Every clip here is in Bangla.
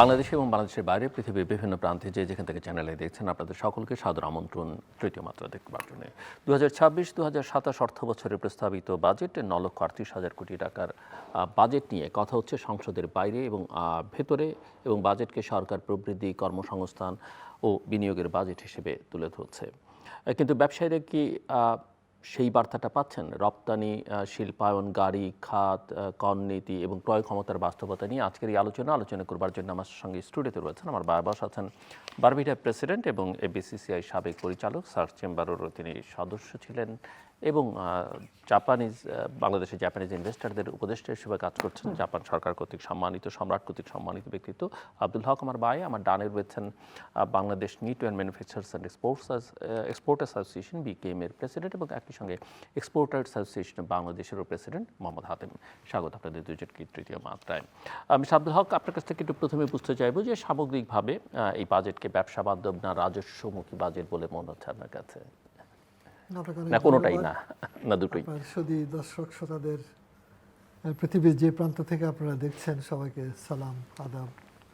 বাংলাদেশে এবং বাংলাদেশের বাইরে পৃথিবীর বিভিন্ন প্রান্তে যেখান থেকে চ্যানেলে দেখছেন আপনাদের সকলকে সাদর আমন্ত্রণ তৃতীয় মাত্রা দেখবার জন্য 2026-2027 অর্থ বছরের প্রস্তাবিত বাজেট 9,38,000 কোটি টাকার বাজেট নিয়ে কথা হচ্ছে সংসদের বাইরে এবং ভেতরে, এবং বাজেটকে সরকার প্রবৃদ্ধি, কর্মসংস্থান ও বিনিয়োগের বাজেট হিসেবে তুলে ধরছে। কিন্তু ব্যবসায়ীরা কি সেই বার্তাটা পাচ্ছেন? রপ্তানি, শিল্পায়ন, গাড়ি খাত, কর নীতি এবং ক্রয় ক্ষমতার বাস্তবতা নিয়ে আজকের এই আলোচনা করবার জন্য আমার সঙ্গে স্টুডিওতে রয়েছেন আমার বারবাস আছেন বারবিটার প্রেসিডেন্ট এবং এবিসিসিআই সাবেক পরিচালক, সার্চ চেম্বারেরও তিনি সদস্য ছিলেন এবং বাংলাদেশের জাপানিজ ইনভেস্টরদের উপদেষ্টা হিসেবে কাজ করছেন, জাপান সরকার কর্তৃক সম্মানিত, সম্রাট কর্তৃক সম্মানিত ব্যক্তিত্ব আব্দুল হক আমার ভাই। আমার ডানে রয়েছেন Bangladesh knit and manufacturers and export association BKM এর প্রেসিডেন্ট এবং একই সঙ্গে এক্সপোর্টার্স অ্যাসোসিয়েশন বাংলাদেশেরও প্রেসিডেন্ট মোহাম্মদ হাতেম। স্বাগত আপনাদের দুজনকে তৃতীয় মাত্রায়। আমি আব্দুল হক, আপনার কাছ থেকে একটু প্রথমে বুঝতে চাইব যে সামগ্রিকভাবে এই বাজেটকে ব্যবসা বান্ধব না রাজস্বমুখী বাজেট বলে মনে হচ্ছে আপনার কাছে, না কোনোটাই না, না দুটোই? শুধু দর্শক শ্রোতাদের পৃথিবীর যে প্রান্ত থেকে আপনারা দেখছেন সবাইকে সালাম, আদাব,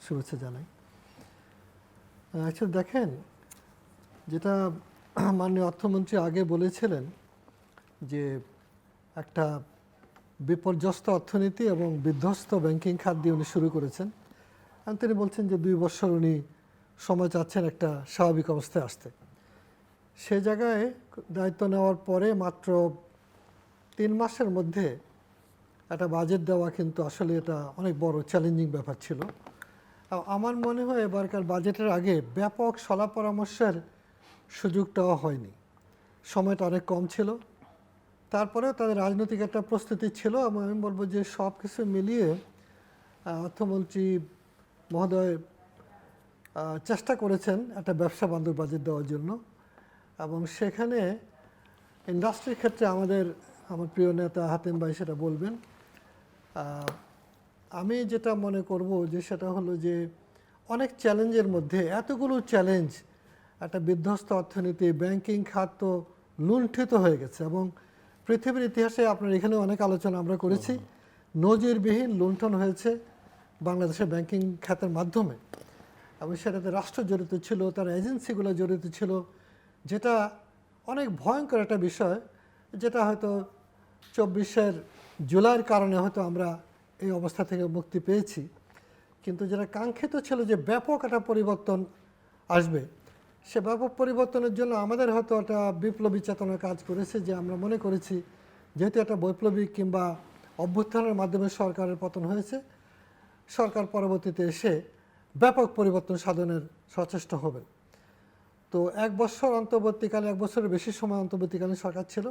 শুভেচ্ছা জানাই। অ্যাকচুয়ালি দেখেন, যেটা মাননীয় অর্থমন্ত্রী আগে বলেছিলেন যে একটা বিপর্যস্ত অর্থনীতি এবং বিধ্বস্ত ব্যাংকিং খাত দিয়ে উনি শুরু করেছেন, এবং তিনি বলছেন যে 2 বছর উনি সময় চাচ্ছেন একটা স্বাভাবিক অবস্থায় আসতে। সে জায়গায় দায়িত্ব নেওয়ার পরে মাত্র 3 মাসের মধ্যে একটা বাজেট দেওয়া কিন্তু আসলে এটা অনেক বড় চ্যালেঞ্জিং ব্যাপার ছিল। আমার মনে হয় এবারকার বাজেটের আগে ব্যাপক সলা পরামর্শের সুযোগটাও হয়নি, সময়টা অনেক কম ছিল। তারপরেও তাদের রাজনৈতিক একটা প্রস্তুতি ছিল এবং আমি বলবো যে সব কিছু মিলিয়ে অর্থমন্ত্রী মহোদয় চেষ্টা করেছেন একটা ব্যবসা বান্ধব বাজেট দেওয়ার জন্য, এবং সেখানে ইন্ডাস্ট্রির ক্ষেত্রে আমার প্রিয় নেতা হাতেম ভাই সেটা বলবেন। আমি যেটা মনে করব যে সেটা হলো যে অনেক চ্যালেঞ্জের মধ্যে এতগুলো চ্যালেঞ্জ, একটা বিধ্বস্ত অর্থনীতি, ব্যাংকিং খাত তো লুণ্ঠিত হয়ে গেছে এবং পৃথিবীর ইতিহাসে আপনার এখানে অনেক আলোচনা আমরা করেছি, নজিরবিহীন লুণ্ঠন হয়েছে বাংলাদেশের ব্যাংকিং খাতের মাধ্যমে, এবং সেটাতে রাষ্ট্র জড়িত ছিল, তার এজেন্সিগুলো জড়িত ছিল, যেটা অনেক ভয়ঙ্কর একটা বিষয়, যেটা হয়তো 24 জুলাইয়ের কারণে হয়তো আমরা এই অবস্থা থেকে মুক্তি পেয়েছি। কিন্তু যেটা কাঙ্ক্ষিত ছিল যে ব্যাপক একটা পরিবর্তন আসবে, সে ব্যাপক পরিবর্তনের জন্য আমাদের হয়তো একটা বিপ্লবী চেতনা কাজ করেছে, যে আমরা মনে করেছি যেহেতু একটা বৈপ্লবিক কিংবা অভ্যুত্থানের মাধ্যমে সরকারের পতন হয়েছে, সরকার পরবর্তীতে এসে ব্যাপক পরিবর্তন সাধনের সচেষ্ট হবে। তো 1 বছর অন্তর্বর্তীকালে, 1 বছরের বেশি সময় অন্তর্বর্তীকালীন সরকার ছিল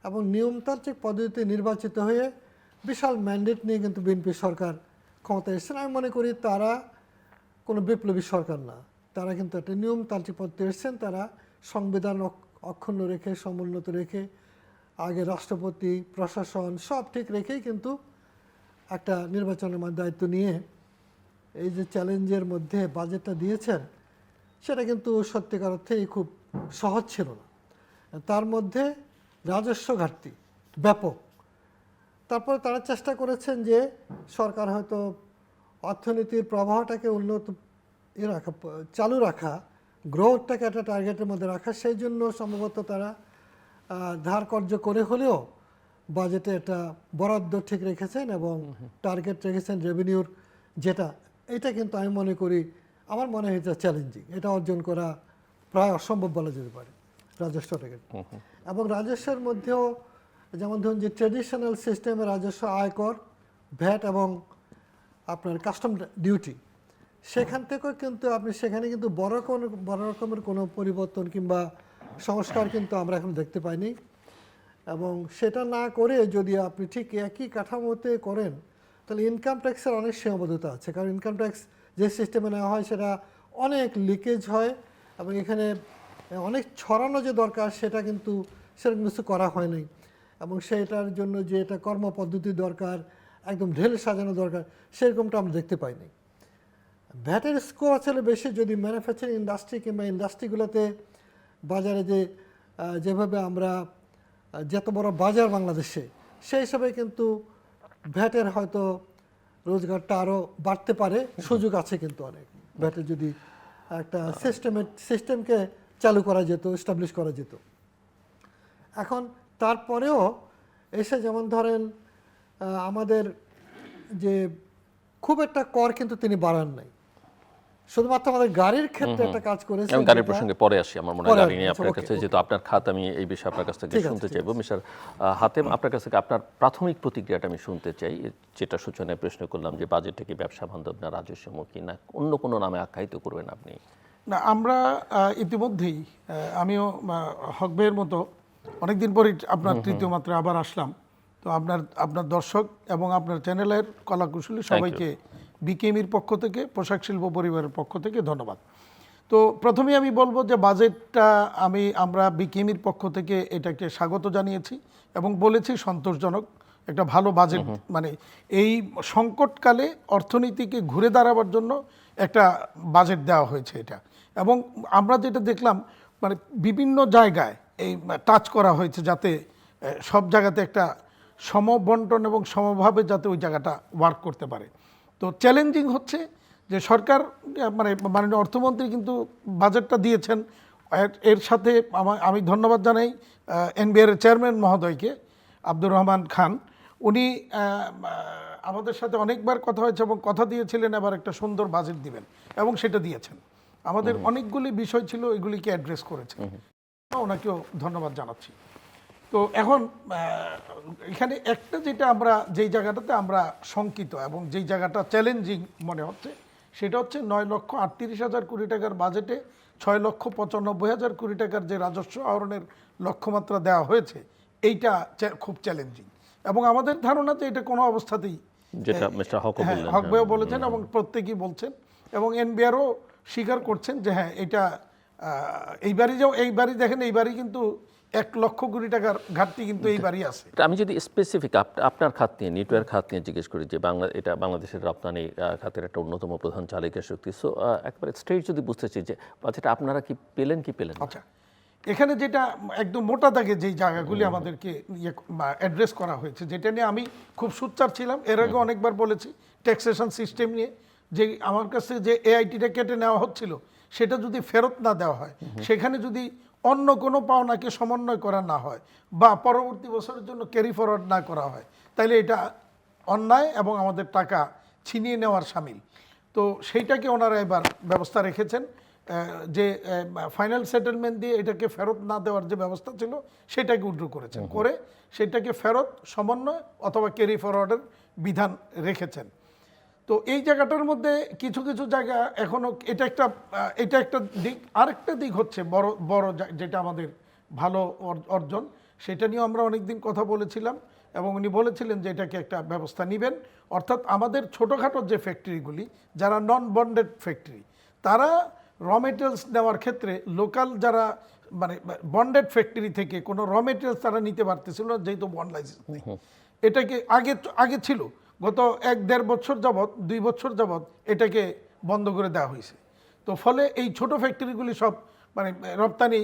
এবং নিয়মতান্ত্রিক পদ্ধতিতে নির্বাচিত হয়ে বিশাল ম্যান্ডেট নিয়ে কিন্তু বিএনপি সরকার ক্ষমতায় এসেছেন। আমি মনে করি তারা কোনো বিপ্লবী সরকার না, তারা কিন্তু একটা নিয়মতান্ত্রিক পদ্ধতি এসেছেন। তারা সংবিধান অক্ষুণ্ণ রেখে, সমুন্নত রেখে, আগে রাষ্ট্রপতি, প্রশাসন সব ঠিক রেখেই কিন্তু একটা নির্বাচনের দায়িত্ব নিয়ে এই যে চ্যালেঞ্জের মধ্যে বাজেটটা দিয়েছেন, সেটা কিন্তু সত্যিকার অর্থেই খুব সহজ ছিল না। তার মধ্যে রাজস্ব ঘাটতি ব্যাপক। তারপরে তারা চেষ্টা করেছেন যে সরকার হয়তো অর্থনীতির প্রবাহটাকে চালু রাখা, গ্রোথটাকে একটা টার্গেটের মধ্যে রাখা, সেই জন্য সম্ভবত তারা ধার কর্য করে হলেও বাজেটে একটা বরাদ্দ ঠিক রেখেছেন এবং টার্গেট রেখেছেন রেভিনিউর, যেটা এটা কিন্তু আমি মনে করি, আমার মনে হয় এটা চ্যালেঞ্জিং, এটা অর্জন করা প্রায় অসম্ভব বলা যেতে পারে রাজস্বটাকে। এবং রাজস্বের মধ্যেও যেমন ধরুন যে ট্রেডিশনাল সিস্টেমে রাজস্ব, আয়কর, ভ্যাট এবং আপনার কাস্টম ডিউটি, সেখান থেকেও কিন্তু আপনি সেখানে কিন্তু বড় রকমের কোনো পরিবর্তন কিংবা সংস্কার কিন্তু আমরা এখন দেখতে পাইনি। এবং সেটা না করে যদি আপনি ঠিক একই কাঠামোতে করেন, তাহলে ইনকাম ট্যাক্সের অনেক সীমাবদ্ধতা আছে, কারণ ইনকাম ট্যাক্স যে সিস্টেমে নেওয়া হয় সেটা অনেক লিকেজ হয় এবং এখানে অনেক ছড়ানো যে দরকার সেটা কিন্তু সেরকম কিছু করা হয় নাই, এবং সেটার জন্য যে এটা কর্মপদ্ধতি দরকার, একদম ঢেলে সাজানো দরকার, সেরকমটা আমরা দেখতে পাইনি। ভ্যাটের স্কোপ আসলে বেশি যদি ম্যানুফ্যাকচারিং ইন্ডাস্ট্রি কিংবা ইন্ডাস্ট্রিগুলোতে বাজারে যেভাবে আমরা যত বড় বাজার বাংলাদেশে, সেই হিসাবে কিন্তু ভ্যাটের হয়তো রোজগারটা আরও বাড়তে পারে, সুযোগ আছে কিন্তু অনেক। ভ্যাটে যদি একটা সিস্টেমকে চালু করা যেত, এস্টাবলিশ করা যেত। এখন তারপরেও এসে যেমন ধরেন আমাদের যে খুব একটা কর কিন্তু তিনি বাড়ান নাই, শুধুমাত্র আমাদের গাড়ির ক্ষেত্রে একটা কাজ করেছে। আমি গাড়ির প্রসঙ্গে পরে আসি, আমার মনে হয় গাড়ি নিয়ে আপনার কাছে, যেহেতু আপনার খাত, আমি এই বিষয়ে আপনার কাছ থেকে শুনতে চাইবো। মিস্টার হাতেম, আপনার কাছ থেকে আপনার প্রাথমিক প্রতিক্রিয়াটা আমি শুনতে চাই। যেটা সূচনায় প্রশ্ন করলাম যে বাজেটটা কি ব্যবসা বান্ধব না রাজস্বমুখী না অন্য কোনো নামে আখ্যায়িত করবেন আপনি? না, আমরা ইতিমধ্যেই আমিও হক ভাইয়ের মতো অনেকদিন পরে আপনার তৃতীয় মাত্রায় আবার আসলাম। তো আপনার দর্শক এবং আপনার চ্যানেলের কলাকুশলী সবাইকে বিকেএমইর পক্ষ থেকে, পোশাক শিল্প পরিবারের পক্ষ থেকে ধন্যবাদ। তো প্রথমেই আমি বলবো যে বাজেটটা আমরা বিকেএমইর পক্ষ থেকে এটাকে স্বাগত জানিয়েছি এবং বলেছি সন্তোষজনক একটা ভালো বাজেট। মানে এই সংকটকালে অর্থনীতিকে ঘুরে দাঁড়াবার জন্য একটা বাজেট দেওয়া হয়েছে এটা। এবং আমরা যেটা দেখলাম, মানে বিভিন্ন জায়গায় এই টাচ করা হয়েছে যাতে সব জায়গাতে একটা সমবন্টন এবং সমভাবে যাতে ওই জায়গাটা ওয়ার্ক করতে পারে। তো চ্যালেঞ্জিং হচ্ছে যে সরকার, মানে মাননীয় অর্থমন্ত্রী কিন্তু বাজেটটা দিয়েছেন। এর সাথে আমি ধন্যবাদ জানাই এনবিআর এর চেয়ারম্যান মহোদয়কে, আব্দুর রহমান খান। উনি আমাদের সাথে অনেকবার কথা হয়েছে এবং কথা দিয়েছিলেন এবার একটা সুন্দর বাজেট দিবেন, এবং সেটা দিয়েছেন। আমাদের অনেকগুলি বিষয় ছিল, এগুলিকে অ্যাড্রেস করেছেন, ওনাকেও ধন্যবাদ জানাচ্ছি। তো এখন এখানে একটা যেটা আমরা যেই জায়গাটাতে আমরা শঙ্কিত এবং যেই জায়গাটা চ্যালেঞ্জিং মনে হচ্ছে, সেটা হচ্ছে 9,38,000 কোটি টাকার বাজেটে 6,95,000 কোটি টাকার যে রাজস্ব আহরণের লক্ষ্যমাত্রা দেওয়া হয়েছে, এইটা খুব চ্যালেঞ্জিং। এবং আমাদের ধারণা যে এটা কোনো অবস্থাতেই, যেটা মিস্টার হক বললেন, হক ভাইও বলেছেন এবং প্রত্যেকেই বলছেন, এবং এনবিআরও স্বীকার করছেন যে হ্যাঁ এটা এইবারই দেখেন, এইবারই কিন্তু 1 লক্ষ কোটি টাকার ঘাটতি কিন্তু এইবারই আছে। আমি যদি স্পেসিফিক আপনার খাত নিয়ে, নেটওয়ার্ক খাত নিয়ে জিজ্ঞেস করি, যে এটা বাংলাদেশের রপ্তানি খাতের একটা অন্যতম প্রধান চালিকা শক্তি। সো একবারে স্ট্রেট যদি বুঝতে চাই যে বাজেটটা আপনারা কি পেলেন কি পেলেন? আচ্ছা, এখানে যেটা একদম মোটা দাগে যেই জায়গাগুলি আমাদেরকে অ্যাড্রেস করা হয়েছে, যেটা নিয়ে আমি খুব সোচ্চার ছিলাম, এর আগে অনেকবার বলেছি, ট্যাক্সেশন সিস্টেম নিয়ে যে আমার কাছে যে এআইটিটা কেটে নেওয়া হচ্ছিল, সেটা যদি ফেরত না দেওয়া হয়, সেখানে যদি অন্য কোনো পাওনাকে সমন্বয় করা না হয় বা পরবর্তী বছরের জন্য ক্যারি ফরওয়ার্ড না করা হয়, তাহলে এটা অন্যায় এবং আমাদের টাকা ছিনিয়ে নেওয়ার শামিল। তো সেইটাকে ওনারা এবার ব্যবস্থা রেখেছেন যে ফাইনাল সেটেলমেন্ট দিয়ে এটাকে ফেরত না দেওয়ার যে ব্যবস্থা ছিল, সেটাকে উইথড্র করেছেন, করে সেটাকে ফেরত, সমন্বয় অথবা ক্যারি ফরওয়ার্ডের বিধান রেখেছেন। তো এই জায়গাটার মধ্যে কিছু কিছু জায়গা এখনও এটা একটা দিক। আরেকটা দিক হচ্ছে বড় যেটা আমাদের ভালো অর্জন, সেটা নিয়েও আমরা অনেক দিন কথা বলেছিলাম এবং উনি বলেছিলেন যে এটাকে একটা ব্যবস্থা নেবেন। অর্থাৎ আমাদের ছোটোখাটো যে ফ্যাক্টরিগুলি, যারা নন বন্ডেড ফ্যাক্টরি, তারা র মেটেরিয়ালস নেওয়ার ক্ষেত্রে লোকাল যারা, মানে বন্ডেড ফ্যাক্টরি থেকে কোনো র মেটেরিয়ালস তারা নিতে পারতেছিল না, যেহেতু বন্ড লাইসেন্স নেই। এটাকে আগে ছিল, গত 1-1.5 বছর যাবৎ, 2 বছর যাবৎ এটাকে বন্ধ করে দেওয়া হয়েছে। তো ফলে এই ছোট ফ্যাক্টরিগুলি সব মানে রপ্তানি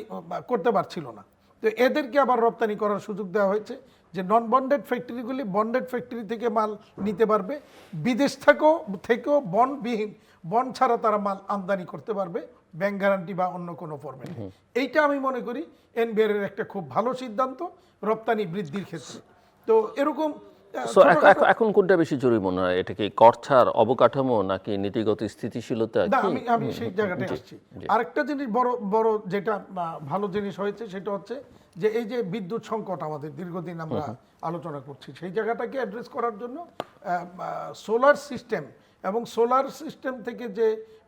করতে পারছিল না। তো এদেরকে আবার রপ্তানি করার সুযোগ দেওয়া হয়েছে, যে নন বন্ডেড ফ্যাক্টরিগুলি বন্ডেড ফ্যাক্টরি থেকে মাল নিতে পারবে, বিদেশ থেকেও বন্ডবিহীন, বন্ড ছাড়া তারা মাল আমদানি করতে পারবে, ব্যাংক গ্যারান্টি বা অন্য কোনো ফরম্যাটে। এইটা আমি মনে করি এনবিআর এর একটা খুব ভালো সিদ্ধান্ত রপ্তানি বৃদ্ধির ক্ষেত্রে। তো এরকম এখন কোনটা বেশি জরুরি মনে হয়? এটা কি কর ছাড়, অবকাঠামো, নাকি নীতিগত স্থিতিশীলতা? আমি সেই জায়গাটায় আসছি। আরেকটা জিনিস বড় যেটা ভালো জিনিস হয়েছে, সেটা হচ্ছে যে এই যে বিদ্যুৎ সংকট আমাদের দীর্ঘদিন আমরা আলোচনা করছি, সেই জায়গাটাকে অ্যাড্রেস করার জন্য সোলার সিস্টেম এবং সোলার সিস্টেম থেকে যে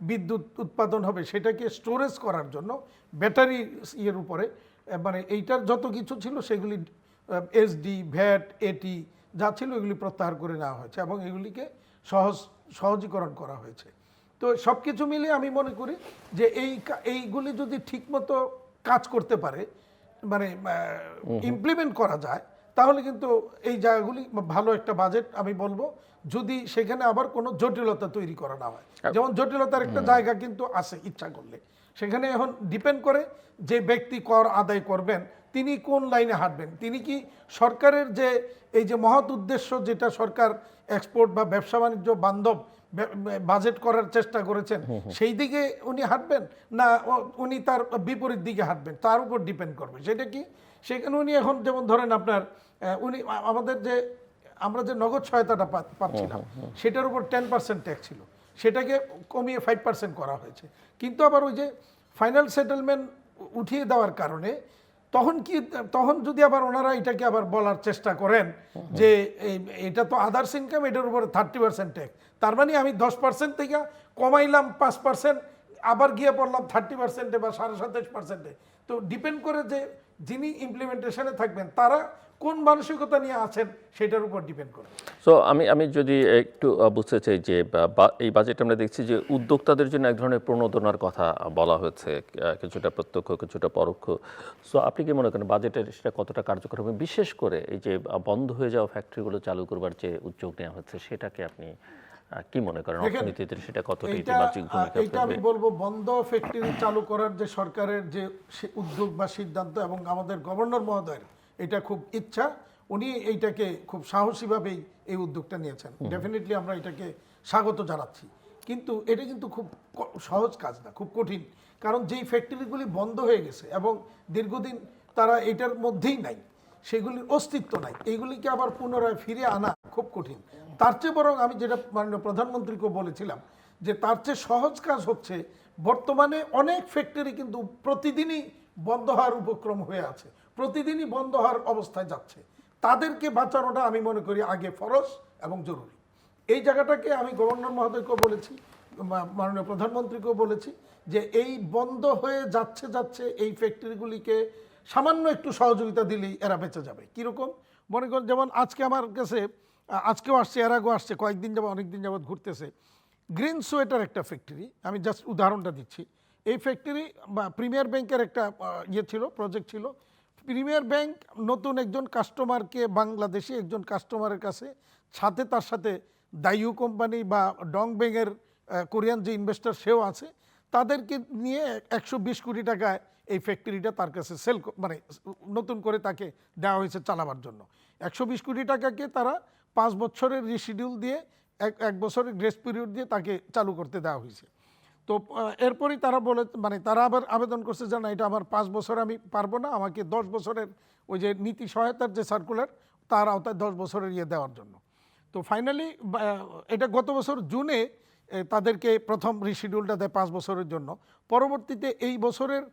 বিদ্যুৎ উৎপাদন হবে, সেটাকে স্টোরেজ করার জন্য ব্যাটারি ইয়ের উপরে, মানে এইটার যত কিছু ছিল সেগুলি এসডি, ভ্যাট, এটি যা ছিল এগুলি প্রত্যাহার করে নেওয়া হয়েছে এবং এগুলিকে সহজীকরণ করা হয়েছে। তো সব কিছু মিলিয়ে আমি মনে করি যে এইগুলি যদি ঠিকমতো কাজ করতে পারে, মানে ইমপ্লিমেন্ট করা যায়, তাহলে কিন্তু এই জায়গাগুলি ভালো একটা বাজেট আমি বলবো, যদি সেখানে আবার কোনো জটিলতা তৈরি করা না হয়। যেমন জটিলতার একটা জায়গা কিন্তু আছে ইচ্ছা করলে, সেখানে এখন ডিপেন্ড করে যে ব্যক্তি কর আদায় করবেন তিনি কোন লাইনে হাঁটবেন। তিনি কি সরকারের যে এই যে মহৎ উদ্দেশ্য, যেটা সরকার এক্সপোর্ট বা ব্যবসা বাণিজ্য বান্ধব বাজেট করার চেষ্টা করেছেন, সেই দিকে উনি হাঁটবেন না উনি তার বিপরীত দিকে হাঁটবেন, তার উপর ডিপেন্ড করবে। সেটা কি, সেখানে উনি এখন যেমন ধরেন আপনার উনি আমাদের যে আমরা যে নগদ সহায়তাটা পাচ্ছিলাম সেটার উপর 10% ট্যাক্স ছিল, সেটাকে কমিয়ে 5% করা হয়েছে। কিন্তু আবার ওই যে ফাইনাল সেটেলমেন্ট উঠিয়ে দেওয়ার কারণে তখন যদি আবার ওনারা এটাকে আবার বলার চেষ্টা করেন যে এটা তো আদার্স ইনকাম, এটার উপরে 30% ট্যাক্স, তার মানে আমি 10% থেকে কমাইলাম 5%, আবার গিয়ে পড়লাম 30% বা 27.5%। তো ডিপেন্ড করে যে যিনি ইমপ্লিমেন্টেশনে থাকবেন তারা কোন মানসিকতা নিয়ে আছেন সেটার উপর ডিপেন্ড করে। সো আমি যদি একটু বুঝতে চাই যে এই বাজেটে আমরা দেখছি যে উদ্যোক্তাদের জন্য এক ধরনের প্রণোদনার কথা বলা হয়েছে, কিছুটা প্রত্যক্ষ কিছুটা পরোক্ষ। সো আপনি কি মনে করেন বাজেটের সেটা কতটা কার্যকর হবে, বিশেষ করে এই যে বন্ধ হয়ে যাওয়া ফ্যাক্টরিগুলো চালু করবার যে উদ্যোগ নেওয়া হচ্ছে সেটাকে আপনি কি মনে করেন অর্থনীতিতে সেটা কতটা ইতিবাচক ভূমিকা এটা আমি ফেলবে? বলবো বন্ধ ফ্যাক্টরি চালু করার যে সরকারের যে উদ্যোগ বা সিদ্ধান্ত এবং আমাদের গভর্নর মহোদয়ের এটা খুব ইচ্ছা, উনি এইটাকে খুব সাহসীভাবেই এই উদ্যোগটা নিয়েছেন। ডেফিনেটলি আমরা এটাকে স্বাগত জানাচ্ছি। কিন্তু এটা কিন্তু খুব সহজ কাজ না, খুব কঠিন। কারণ যেই ফ্যাক্টরিগুলি বন্ধ হয়ে গেছে এবং দীর্ঘদিন তারা এটার মধ্যেই নাই, সেগুলির অস্তিত্ব নাই, এইগুলিকে আবার পুনরায় ফিরে আনা খুব কঠিন। তার চেয়ে বরং আমি যেটা মাননীয় প্রধানমন্ত্রীকে বলেছিলাম যে তার চেয়ে সহজ কাজ হচ্ছে, বর্তমানে অনেক ফ্যাক্টরি কিন্তু প্রতিদিনই বন্ধ হওয়ার উপক্রম হয়ে আছে, প্রতিদিনই বন্ধ হওয়ার অবস্থায় যাচ্ছে। তাদেরকে বাঁচানোটা আমি মনে করি আগে ফরজ এবং জরুরি। এই জায়গাটাকে আমি গভর্নর মহোদয়কেও বলেছি, মাননীয় প্রধানমন্ত্রীকেও বলেছি যে এই বন্ধ হয়ে যাচ্ছে এই ফ্যাক্টরিগুলিকে সামান্য একটু সহযোগিতা দিলেই এরা বেঁচে যাবে। কীরকম মনে করেন, যেমন আজকে আমার কাছে আজকেও আসছে, এর আগেও আসছে, কয়েকদিন যাবত অনেকদিন যাবত ঘুরতেছে গ্রিন সোয়েটার একটা ফ্যাক্টরি। আমি জাস্ট উদাহরণটা দিচ্ছি। এই ফ্যাক্টরি বা প্রিমিয়ার ব্যাংকের একটা ছিল, প্রজেক্ট ছিল। প্রিমিয়ার ব্যাংক নতুন একজন কাস্টমারকে, বাংলাদেশি একজন কাস্টমারের কাছে, সাথে তার সাথে দাইউ কোম্পানি বা ডং ব্যাংকের কোরিয়ান যে ইনভেস্টর সেও আছে, তাদেরকে নিয়ে 120 কোটি টাকায় এই ফ্যাক্টরিটা তার কাছে মানে নতুন করে তাকে দেওয়া হয়েছে চালাবার জন্য। 120 কোটি টাকাকে তারা 5 বছরের রিশিডিউল দিয়ে এক বছরের গ্রেস পিরিয়ড দিয়ে তাকে চালু করতে দেওয়া হয়েছে। তো এরপরই তারা তারা আবার আবেদন করছে যে না, এটা আমার 5 বছর আমি পারবো না, আমাকে 10 বছরের ওই যে নীতি সহায়তার যে সার্কুলার তার আওতায় 10 বছরের দেওয়ার জন্য। তো ফাইনালি এটা গত বছর জুনে তাদেরকে প্রথম রিশিডিউলটা দেয় 5 বছরের জন্য। পরবর্তীতে এই বছরের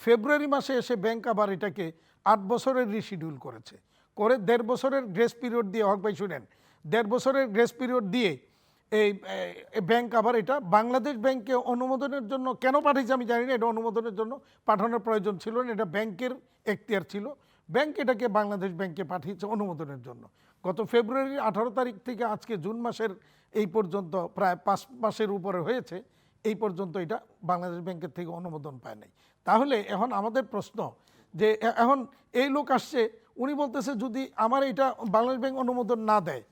ফেব্রুয়ারি মাসে এসে ব্যাংক আবার এটাকে 8 বছরের রিশিডিউল করে 1.5 বছরের গ্রেস পিরিয়ড দিয়ে, হক ভাই শুনেন, 1.5 বছরের গ্রেস পিরিয়ড দিয়ে এই ব্যাংক আবার এটা বাংলাদেশ ব্যাংকে অনুমোদনের জন্য কেন পাঠিয়েছে আমি জানি না, এটা অনুমোদনের জন্য পাঠানোর প্রয়োজন ছিল না, এটা ব্যাংকের এখতিয়ার ছিল। ব্যাংক এটাকে বাংলাদেশ ব্যাংকে পাঠিয়েছে অনুমোদনের জন্য। গত ফেব্রুয়ারির 18 তারিখ থেকে আজকে জুন মাসের এই পর্যন্ত প্রায় 5 মাসের উপরে হয়েছে, এই পর্যন্ত এটা বাংলাদেশ ব্যাংকের থেকে অনুমোদন পায় নাই। তাহলে এখন আমাদের প্রশ্ন যে এখন এই লোক আসছে, উনি বলতেছে যদি আমার এটা বাংলাদেশ ব্যাংক অনুমোদন না দেয়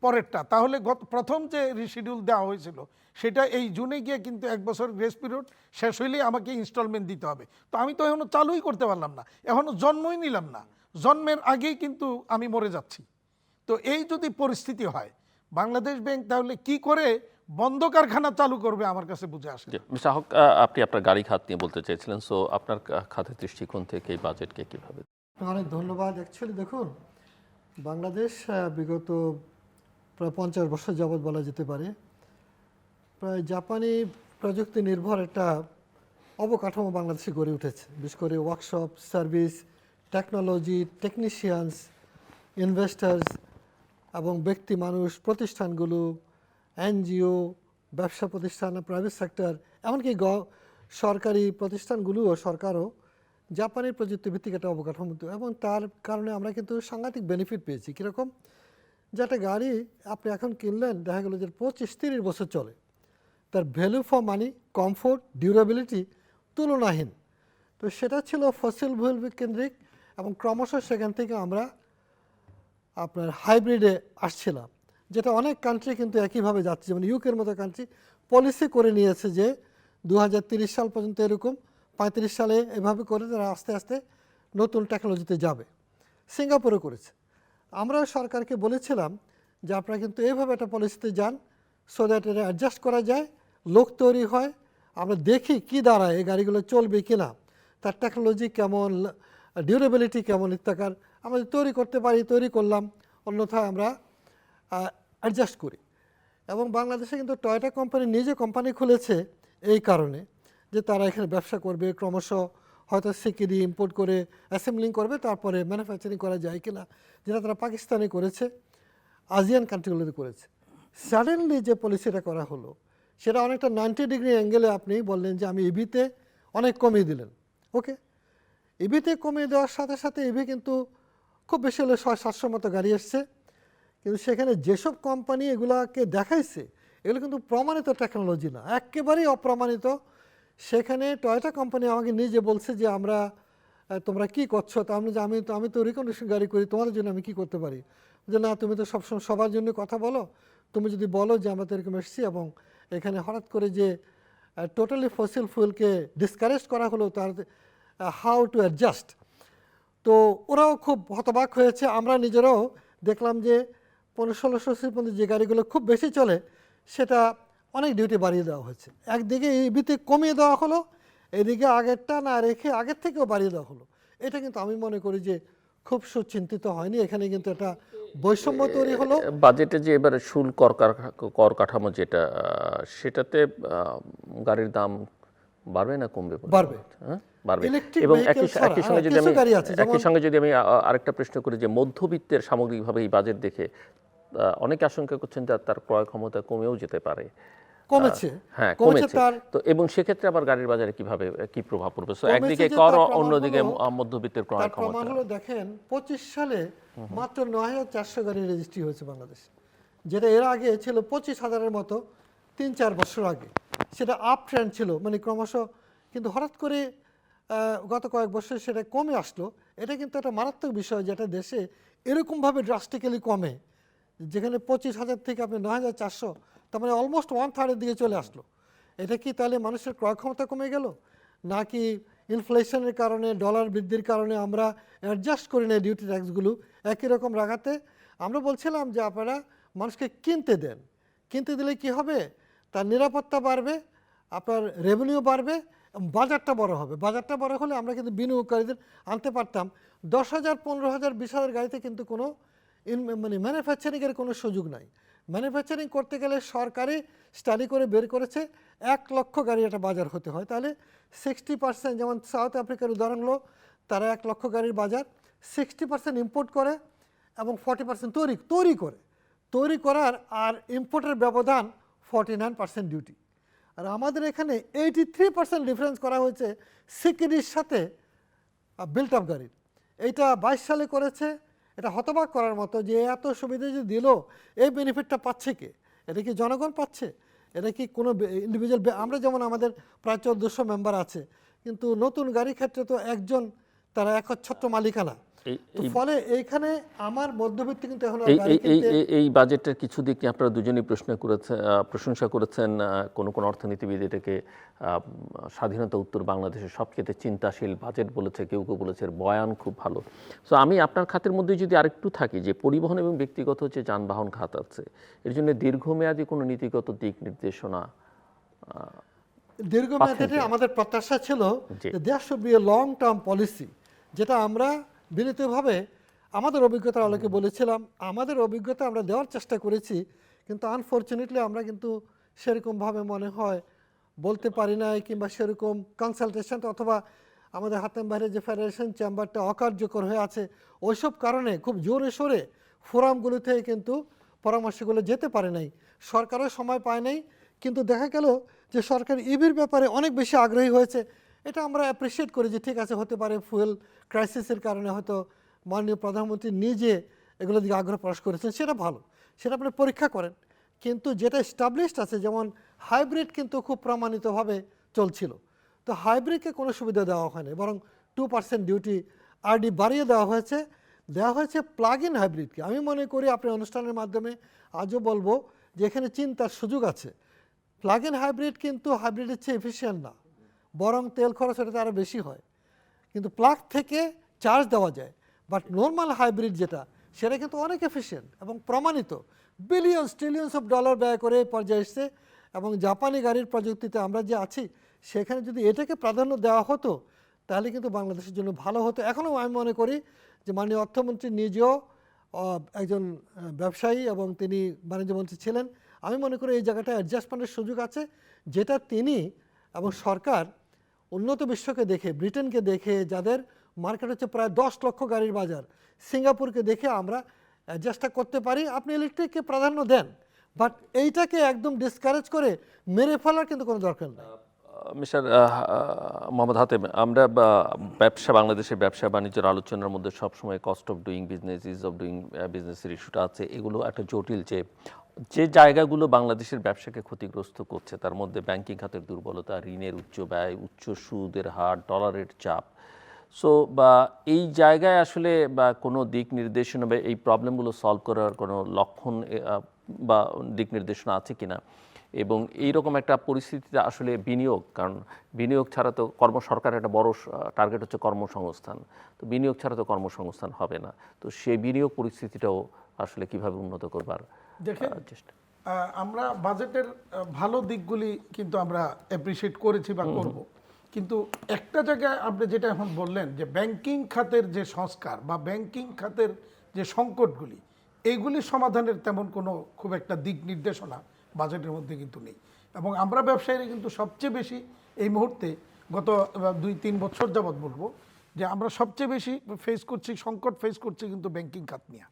পরেরটা, তাহলে প্রথম যে রিশিডিউল দেওয়া হয়েছিল সেটা এই জুনে গিয়ে কিন্তু 1 বছর গ্রেস পিরিয়ড শেষ হইলেই আমাকে ইনস্টলমেন্ট দিতে হবে। তো আমি তো এখনও চালুই করতে পারলাম না, এখনও জন্মই নিলাম না, জন্মের আগেই কিন্তু আমি মরে যাচ্ছি। তো এই যদি পরিস্থিতি হয়, বাংলাদেশ ব্যাংক তাহলে কি করে বন্ধ কারখানা চালু করবে আমার কাছে বুঝে আসে। মিস্টার হক, আপনি আপনার গাড়ি খাত নিয়ে বলতে চেয়েছিলেন, সো আপনার খাতের দৃষ্টিকোণ থেকে এই বাজেটকে কিভাবে? অনেক ধন্যবাদ। অ্যাকচুয়ালি দেখুন, বাংলাদেশ বিগত প্রায় 50 বছর যাবৎ বলা যেতে পারে প্রায় জাপানি প্রযুক্তি নির্ভর একটা অবকাঠামো বাংলাদেশে গড়ে উঠেছে। বিশেষ করে workshop, service, technology, technicians, investors এবং ব্যক্তি মানুষ, প্রতিষ্ঠানগুলো, এনজিও, ব্যবসা প্রতিষ্ঠান, প্রাইভেট সেক্টর, এমনকি সরকারি প্রতিষ্ঠানগুলো ও সরকারও জাপানি প্রযুক্তিভিত্তিক একটা অবকাঠামো, এবং তার কারণে আমরা কিন্তু সাংঘাতিক বেনিফিট পেয়েছি। কীরকম, যে একটা গাড়ি আপনি এখন কিনলেন, দেখা গেলো যে 25-30 বছর চলে, তার value for money, comfort, durability তুলনাহীন। তো সেটা ছিল ফসিল ফুয়েল কেন্দ্রিক, এবং ক্রমশ সেখান থেকে আমরা আপনার হাইব্রিডে আসছিলাম, যেটা অনেক কান্ট্রি কিন্তু একইভাবে যাচ্ছে। যেমন ইউকের মতো কান্ট্রি পলিসি করে নিয়েছে যে 2030 সাল পর্যন্ত এরকম, 35 সালে এভাবে করে তারা আস্তে আস্তে নতুন টেকনোলজিতে যাবে। সিঙ্গাপুরে করেছে। আমরাও সরকারকে বলেছিলাম যে আপনারা কিন্তু এইভাবে একটা পলিসিতে যান, সো দ্যাট এটা অ্যাডজাস্ট করা যায়, লোক তৈরি হয়, আমরা দেখি কি দাঁড়ায় এই গাড়িগুলো চলবে কি না, তার টেকনোলজি কেমন, ডিউরেবিলিটি কেমন ইত্যাকার আমরা যদি তৈরি করতে পারি তৈরি করলাম, অন্যথায় আমরা অ্যাডজাস্ট করি। এবং বাংলাদেশে কিন্তু টয়োটা কোম্পানি নিজে কোম্পানি খুলেছে এই কারণে যে তারা এখানে ব্যবসা করবে, ক্রমশ হয়তো সিকিডি ইম্পোর্ট করে অ্যাসেম্বলিং করবে, তারপরে ম্যানুফ্যাকচারিং করা যায় কিনা, যেটা তারা পাকিস্তানে করেছে, আসিয়ান কান্ট্রিগুলোতে করেছে। সাডেনলি যে পলিসিটা করা হলো সেটা অনেকটা 90 ডিগ্রি অ্যাঙ্গেলে আপনি বললেন যে আমি ইভিতে অনেক কমিয়ে দিলেন। ওকে, ইভিতে কমিয়ে দেওয়ার সাথে সাথে ইভি কিন্তু খুব বেশি হলে 600-700 মতো গাড়ি এসছে, কিন্তু সেখানে যেসব কোম্পানি এগুলাকে দেখাইছে এগুলো কিন্তু প্রমাণিত টেকনোলজি না, একেবারেই অপ্রমাণিত। সেখানে টয়োটা কোম্পানি আমাকে নিজে বলছে যে আমরা তোমরা কি করছো, তা আমি তো রিকন্ডিশন গাড়ি করি, তোমাদের জন্য আমি কি করতে পারি, যে না তুমি তো সবসময় সবার জন্য কথা বলো, তুমি যদি বলো যে আমরা তো এরকম এসেছি এবং এখানে হঠাৎ করে যে টোটালি ফসিল ফুয়েলকে ডিসকারেজ করা হলো, তার হাউ টু অ্যাডজাস্ট। তো ওরাও খুব হতবাক হয়েছে, আমরা নিজেরাও দেখলাম যে 1500-1600 সিসি পর্যন্ত যে গাড়িগুলো খুব বেশি চলে সেটা অনেক ডিউটি বাড়িয়ে দেওয়া হয়েছে। একদিকে ইভিতে কমিয়ে দেওয়া হলো, এদিকে আগেরটা না রেখে আগের থেকেও বাড়িয়ে দেওয়া হলো। এটা কিন্তু আমি মনে করি যে খুব সুচিন্তিত হয়নি, এখানে কিন্তু একটা বৈষম্য তৈরি হলো। বাজেটে যে এবারে শুল্ক কর কাঠামো যেটা, সেটাতে গাড়ির দাম বাড়বে না কমবে? বাড়বে, হ্যাঁ বাড়বে। Electric এবং vehicle ছাড়া, একই সঙ্গে যদি কিছু আমি গাড়ি আছে যেমন আরেকটা প্রশ্ন করি যে মধ্যবিত্তের সামগ্রিকভাবে এই বাজেট দেখে অনেকে আশঙ্কা করছেন যে তার ক্রয় ক্ষমতা কমেও যেতে পারে। কমেছে, হ্যাঁ কমেছে কমেছে। তার, তো এবং সেক্ষেত্রে আবার গাড়ির বাজারে কিভাবে কি প্রভাব পড়বে? সো কমেছে একদিকে যে কর, তার প্রমাণ অন্যদিকে হলো, মধ্যবিত্তের ক্রয় তার প্রমাণ ক্ষমতা। হলো দেখেন 25 সালে মাত্র 9400 গাড়ি রেজিস্ট্রি হয়েছে বাংলাদেশে, যেটা এর আগে ছিল 25,000-এর মতো 3-4 বছর আগে। সেটা আপ ট্রেন্ড ছিল, মানে ক্রমশ, কিন্তু হঠাৎ করে গত কয়েক বছর সেটা কমে আসলো। এটা কিন্তু একটা মারাত্মক বিষয় যেটা দেশে এরকমভাবে ড্রাস্টিক্যালি কমে, যেখানে 25,000 থেকে আপনি 9400, তার মানে অলমোস্ট 1/3 দিকে চলে আসলো। এটা কি তাহলে মানুষের ক্রয় ক্ষমতা কমে গেল, নাকি ইনফ্লেশনের কারণে, ডলার বৃদ্ধির কারণে আমরা অ্যাডজাস্ট করি না ডিউটি ট্যাক্সগুলো একই রকম রাখাতে? আমরা বলছিলাম যে আপনারা মানুষকে কিনতে দেন, কিনতে দিলে কি হবে, তার নিরাপত্তা বাড়বে, আপনার রেভিনিউ বাড়বে, বাজারটা বড় হবে। বাজারটা বড় হলে আমরা কিন্তু বিনিয়োগকারীদের আনতে পারতাম। 10,000, 15,000, 20,000 গাড়িতে কিন্তু কোনো মানে ম্যানুফ্যাকচারিংয়ের কোনো সুযোগ নাই। ম্যানুফ্যাকচারিং করতে গেলে সরকারি স্টাডি করে বের করেছে 1 লক্ষ গাড়ি একটা বাজার হতে হয়। তাহলে 60%, যেমন সাউথ আফ্রিকার উদাহরণ হলো, তারা 1 লক্ষ গাড়ির বাজার 60% ইম্পোর্ট করে এবং 40% তৈরি করার আর ইম্পোর্টের ব্যবধান 49% ডিউটি। আর আমাদের এখানে 83% ডিফারেন্স করা হয়েছে সিকিডির সাথে বিল্ট আপ গাড়ির। এইটা 22 সালে করেছে। এটা হতবাক করার মতো যে এত সুবিধা যে দিল, এই বেনিফিটটা পাচ্ছে কে? এটা কি জনগণ পাচ্ছে? এটা কি কোনো ইন্ডিভিজুয়াল? আমরা যেমন আমাদের প্রায় 1400 মেম্বার আছে, কিন্তু নতুন গাড়ির ক্ষেত্রে তো একজন, তারা একচ্ছত্র মালিকানা। ফলে এইখানে আমার মধ্যবিত্ত কিন্তু এখন এই বাজেটের কিছু দিক আপনারা দুজনেই প্রশংসা করেছেন। কোন অর্থনীতিবিদ এটাকে স্বাধীনতা উত্তর বাংলাদেশের সবচেয়ে চিন্তাশীল বাজেট বলেছে, কেউ কেউ বলেছে বয়ান খুব ভালো। সো আমি আপনার খাতের মধ্যে যদি আরেকটু থাকি, যে পরিবহন এবং ব্যক্তিগত যে যানবাহন খাত আছে, এর জন্য দীর্ঘমেয়াদী কোনো নীতিগত দিক নির্দেশনা? দীর্ঘমেয়াদী আমাদের প্রত্যাশা ছিল যে there should be a long term policy, যেটা আমরা বিনীতভাবে আমাদের অভিজ্ঞতার আলোকে বলেছিলাম। আমাদের অভিজ্ঞতা আমরা দেওয়ার চেষ্টা করেছি, কিন্তু আনফর্চুনেটলি আমরা কিন্তু সেরকমভাবে মনে হয় বলতে পারি নাই, কিংবা সেরকম কনসালটেশন অথবা আমাদের হাতেম বাইরে যে ফেডারেশন চেম্বারটা অকার্যকর হয়ে আছে, ওইসব কারণে খুব জোরে সোরে ফোরামগুলোতে কিন্তু পরামর্শগুলো যেতে পারে নাই। সরকারও সময় পায় নাই, কিন্তু দেখা গেল যে সরকার ইভির ব্যাপারে অনেক বেশি আগ্রহী হয়েছে। এটা আমরা অ্যাপ্রিসিয়েট করি যে ঠিক আছে, হতে পারে ফুয়েল ক্রাইসিসের কারণে হয়তো মাননীয় প্রধানমন্ত্রী নিজে এগুলো দিকে আগ্রহ প্রকাশ করেছেন, সেটা ভালো, সেটা আপনি পরীক্ষা করেন। কিন্তু যেটা এস্টাবলিশড আছে, যেমন হাইব্রিড কিন্তু খুব প্রমাণিতভাবে চলছিল, তো হাইব্রিডকে কোনো সুবিধা দেওয়া হয়নি, বরং 2% ডিউটি আরডি বাড়িয়ে দেওয়া হয়েছে প্লাগ ইন হাইব্রিডকে। আমি মনে করি আপনি অনুষ্ঠানের মাধ্যমে আজও বলবো যে এখানে চিন্তার সুযোগ আছে। প্লাগ ইন হাইব্রিড কিন্তু হাইব্রিডের চেয়ে এফিসিয়েন্ট না, বরং তেল খরচ এটাতে আরও বেশি হয়, কিন্তু প্লাগ থেকে চার্জ দেওয়া যায়। বাট নর্মাল হাইব্রিড যেটা, সেটা কিন্তু অনেক এফিসিয়েন্ট এবং প্রমাণিত। বিলিয়ন্স ট্রিলিয়ন্স অফ ডলার ব্যয় করে এই পর্যায়ে এসছে, এবং জাপানি গাড়ির প্রযুক্তিতে আমরা যে আছি সেখানে যদি এটাকে প্রাধান্য দেওয়া হতো তাহলে কিন্তু বাংলাদেশের জন্য ভালো হতো। এখনও আমি মনে করি যে মাননীয় অর্থমন্ত্রী নিজেও একজন ব্যবসায়ী এবং তিনি বাণিজ্যমন্ত্রী ছিলেন। আমি মনে করি এই জায়গাটা অ্যাডজাস্টমেন্টের সুযোগ আছে, যেটা তিনি এবং সরকার উন্নত বিশ্বকে দেখে, ব্রিটেনকে দেখে, যাদের মার্কেট হচ্ছে প্রায় 10 লক্ষ গাড়ির বাজার, সিঙ্গাপুরকে দেখে আমরা অ্যাডজাস্টটা করতে পারি। আপনি ইলেকট্রিককে প্রাধান্য দেন, বাট এইটাকে একদম ডিসকারেজ করে মেরে ফেলার কিন্তু কোনো দরকার নেই। মিস্টার মোহাম্মদ হাতেম, আমরা বাংলাদেশের ব্যবসা বাণিজ্যের আলোচনার মধ্যে সবসময় cost of doing business, is of doing বিজনেসের ইস্যুটা আছে। এগুলো একটা জটিল, যে জায়গাগুলো বাংলাদেশের ব্যবসাকে ক্ষতিগ্রস্ত করছে তার মধ্যে ব্যাংকিং খাতের দুর্বলতা, ঋণের উচ্চ ব্যয়, উচ্চ সুদের হার, ডলারের চাপ। সো এই জায়গায় আসলে কোনো দিক নির্দেশনা বা এই প্রবলেমগুলো সলভ করার কোনো লক্ষণ বা দিক নির্দেশনা আছে কিনা, এবং এইরকম একটা পরিস্থিতিতে আসলে বিনিয়োগ, কারণ বিনিয়োগ ছাড়া তো সরকারের একটা বড় টার্গেট হচ্ছে কর্মসংস্থান, তো বিনিয়োগ ছাড়া তো কর্মসংস্থান হবে না। তো সেই বিনিয়োগ পরিস্থিতিটাও আসলে কিভাবে উন্নত করবার দেখেন, চেষ্টা? আমরা বাজেটের ভালো দিকগুলি কিন্তু আমরা অ্যাপ্রিসিয়েট করেছি বা করব, কিন্তু একটা জায়গায় আপনি যেটা এখন বললেন যে ব্যাংকিং খাতের যে সংস্কার বা ব্যাংকিং খাতের যে সংকটগুলি, এইগুলি সমাধানের তেমন কোনো খুব একটা দিক নির্দেশনা বাজেটের মধ্যে কিন্তু নেই। এবং আমরা ব্যবসায়ীরা কিন্তু সবচেয়ে বেশি এই মুহূর্তে গত 2-3 বছর যাবৎ বলবো যে আমরা সবচেয়ে বেশি সংকট ফেস করছি কিন্তু ব্যাংকিং খাত নিয়ে।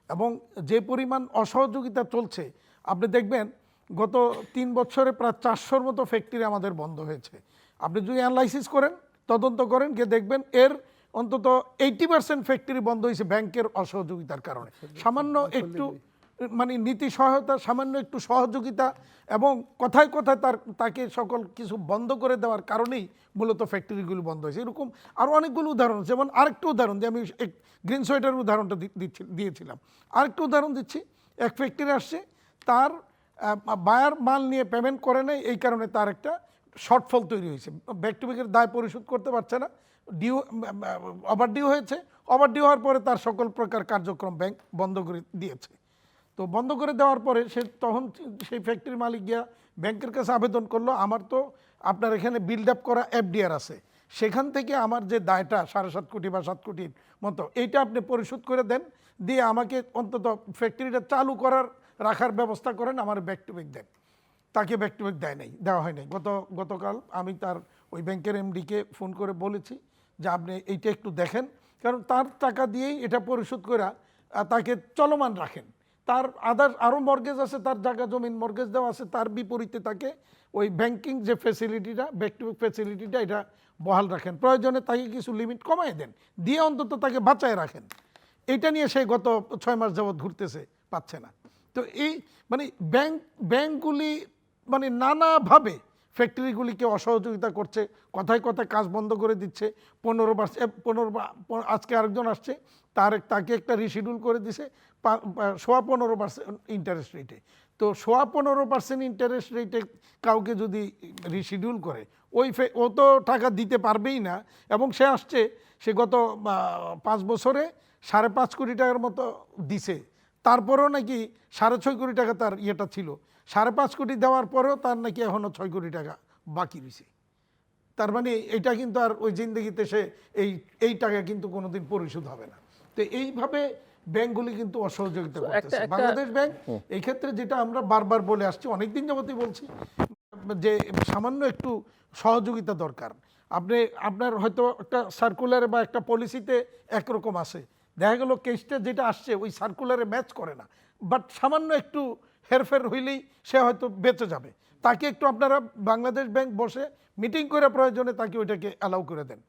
এবং যে পরিমাণ অসহযোগিতা চলছে, আপনি দেখবেন গত 3 বছরে প্রায় 400-র মতো ফ্যাক্টরি আমাদের বন্ধ হয়েছে। আপনি যদি অ্যানালাইসিস করেন, তদন্ত করেন, গিয়ে দেখবেন এর অন্তত 80% ফ্যাক্টরি বন্ধ হয়েছে ব্যাংকের অসহযোগিতার কারণে। সামান্য একটু নীতি সহায়তা, সামান্য একটু সহযোগিতা এবং কথায় কথায় তাকে সকল কিছু বন্ধ করে দেওয়ার কারণেই মূলত ফ্যাক্টরিগুলো বন্ধ হয়েছে। এরকম আরও অনেকগুলো উদাহরণ, যেমন আরেকটা উদাহরণ যে আমি গ্রিন সোয়েটারের উদাহরণটা দিয়েছিলাম, আরেকটা উদাহরণ দিচ্ছি। এক ফ্যাক্টরি আসছে, তার বায়ার মাল নিয়ে পেমেন্ট করে নেয়, এই কারণে তার একটা শর্টফল তৈরি হয়েছে, ব্যাক টু ব্যাকের দায় পরিশোধ করতে পারছে না, ওভারডিউ হয়েছে। ওভারডিউ হওয়ার পরে তার সকল প্রকার কার্যক্রম ব্যাংক বন্ধ করে দিয়েছে। তো বন্ধ করে দেওয়ার পরে তখন সেই ফ্যাক্টরির মালিক গিয়া ব্যাংকের কাছে আবেদন করলো, আমার তো আপনার এখানে বিল্ড আপ করা এফডিআর আছে, সেখান থেকে আমার যে দায়টা 7.5 কোটি বা 7 কোটির মতো, এইটা আপনি পরিশোধ করে দেন, দিয়ে আমাকে অন্তত ফ্যাক্টরিটা চালু রাখার ব্যবস্থা করেন, আমার ব্যাক টু ব্যাক দেন। তাকে ব্যাক টু ব্যাক দেওয়া হয় নাই। গতকাল আমি তার ওই ব্যাংকের এমডিকে ফোন করে বলেছি যে আপনি এইটা একটু দেখেন, কারণ তার টাকা দিয়েই এটা পরিশোধ করে তাকে চলমান রাখেন। তার আরও মর্গেজ আছে, তার জায়গা জমিন মর্গেজ দেওয়া আছে, তার বিপরীতে তাকে ওই ব্যাংকিং যে ফ্যাসিলিটিটা, ব্যাক টু ব্যাক ফ্যাসিলিটিটা, এটা বহাল রাখেন। প্রয়োজনে তাকে কিছু লিমিট কমাই দেন, দিয়ে অন্তত তাকে বাঁচায় রাখেন। এটা নিয়ে সে গত 6 মাস যাবৎ ঘুরতেছে, পাচ্ছে না। তো এই ব্যাংকগুলি নানাভাবে ফ্যাক্টরিগুলিকে অসহযোগিতা করছে, কথায় কথায় কাজ বন্ধ করে দিচ্ছে। 15 আজকে আরেকজন আসছে, তাকে একটা রিশিডিউল করে দিছে 15% ইন্টারেস্ট রেটে। তো 15% ইন্টারেস্ট রেটে কাউকে যদি রিশিডিউল করে, ও তো টাকা দিতে পারবেই না। এবং সে আসছে, সে গত 5 বছরে 5.5 কোটি টাকার মতো দিছে, তারপরেও নাকি 6.5 কোটি টাকা তার ইয়েটা ছিল। 5.5 কোটি দেওয়ার পরেও তার নাকি এখনও 6 কোটি টাকা বাকি রয়েছে। তার মানে এটা কিন্তু আর ওই জিন্দগিতে সে এই টাকা কিন্তু কোনোদিন পরিশোধ হবে না। তো এইভাবে ব্যাংকগুলি কিন্তু অসহযোগিতা করতেছে। বাংলাদেশ ব্যাংক এই ক্ষেত্রে যেটা আমরা বারবার বলে আসছি, অনেকদিন যাবতই বলছি, যে সামান্য একটু সহযোগিতা দরকার। আপনার হয়তো একটা সার্কুলারে বা একটা পলিসিতে একরকম আছে, দেখা গেল কেসটা যেটা আসছে ওই সার্কুলারে ম্যাচ করে না, বাট সামান্য একটু হেরফের হইলেই সে হয়তো বেঁচে যাবে। তাকে একটু আপনারা বাংলাদেশ ব্যাংক বসে মিটিং করে প্রয়োজনে তাকে ওইটাকে অ্যালাউ করে দেন।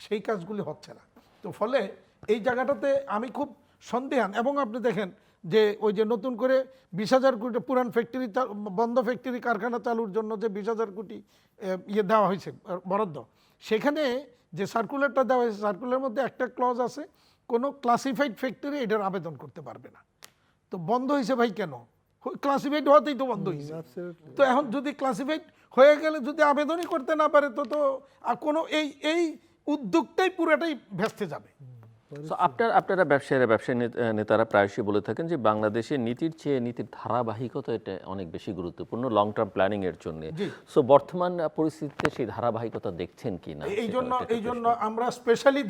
সেই কাজগুলি হচ্ছে না। তো ফলে এই জায়গাটাতে আমি খুব সন্দেহান। এবং আপনি দেখেন যে ওই যে নতুন করে 20,000 কোটি পুরান ফ্যাক্টরি বন্ধ ফ্যাক্টরি কারখানা চালুর জন্য যে 20,000 কোটি দেওয়া হয়েছে বরাদ্দ, সেখানে যে সার্কুলারটা দেওয়া হয়েছে, সার্কুলারের মধ্যে একটা ক্লজ আছে, কোনো ক্লাসিফাইড ফ্যাক্টরি এটার আবেদন করতে পারবে না। তো বন্ধ হয়েছে ভাই কেন? ক্লাসিফাইড হওয়াতেই তো বন্ধ হয়েছে। তো এখন যদি ক্লাসিফাইড হয়ে গেলে যদি আবেদনই করতে না পারে, তো কোনো এই উদ্যোগটাই পুরোটাই ভেস্তে যাবে। So আপনারা ব্যবসায়ী নেতারা প্রায়শই বলে থাকেন যে বাংলাদেশের নীতির চেয়ে নীতির ধারাবাহিকতা এটা অনেক বেশি গুরুত্বপূর্ণ লং টার্ম প্ল্যানিং এর জন্য। সো বর্তমান পরিস্থিতিতে সেই ধারাবাহিকতা দেখছেন কি না? এই জন্য আমরা স্পেশালি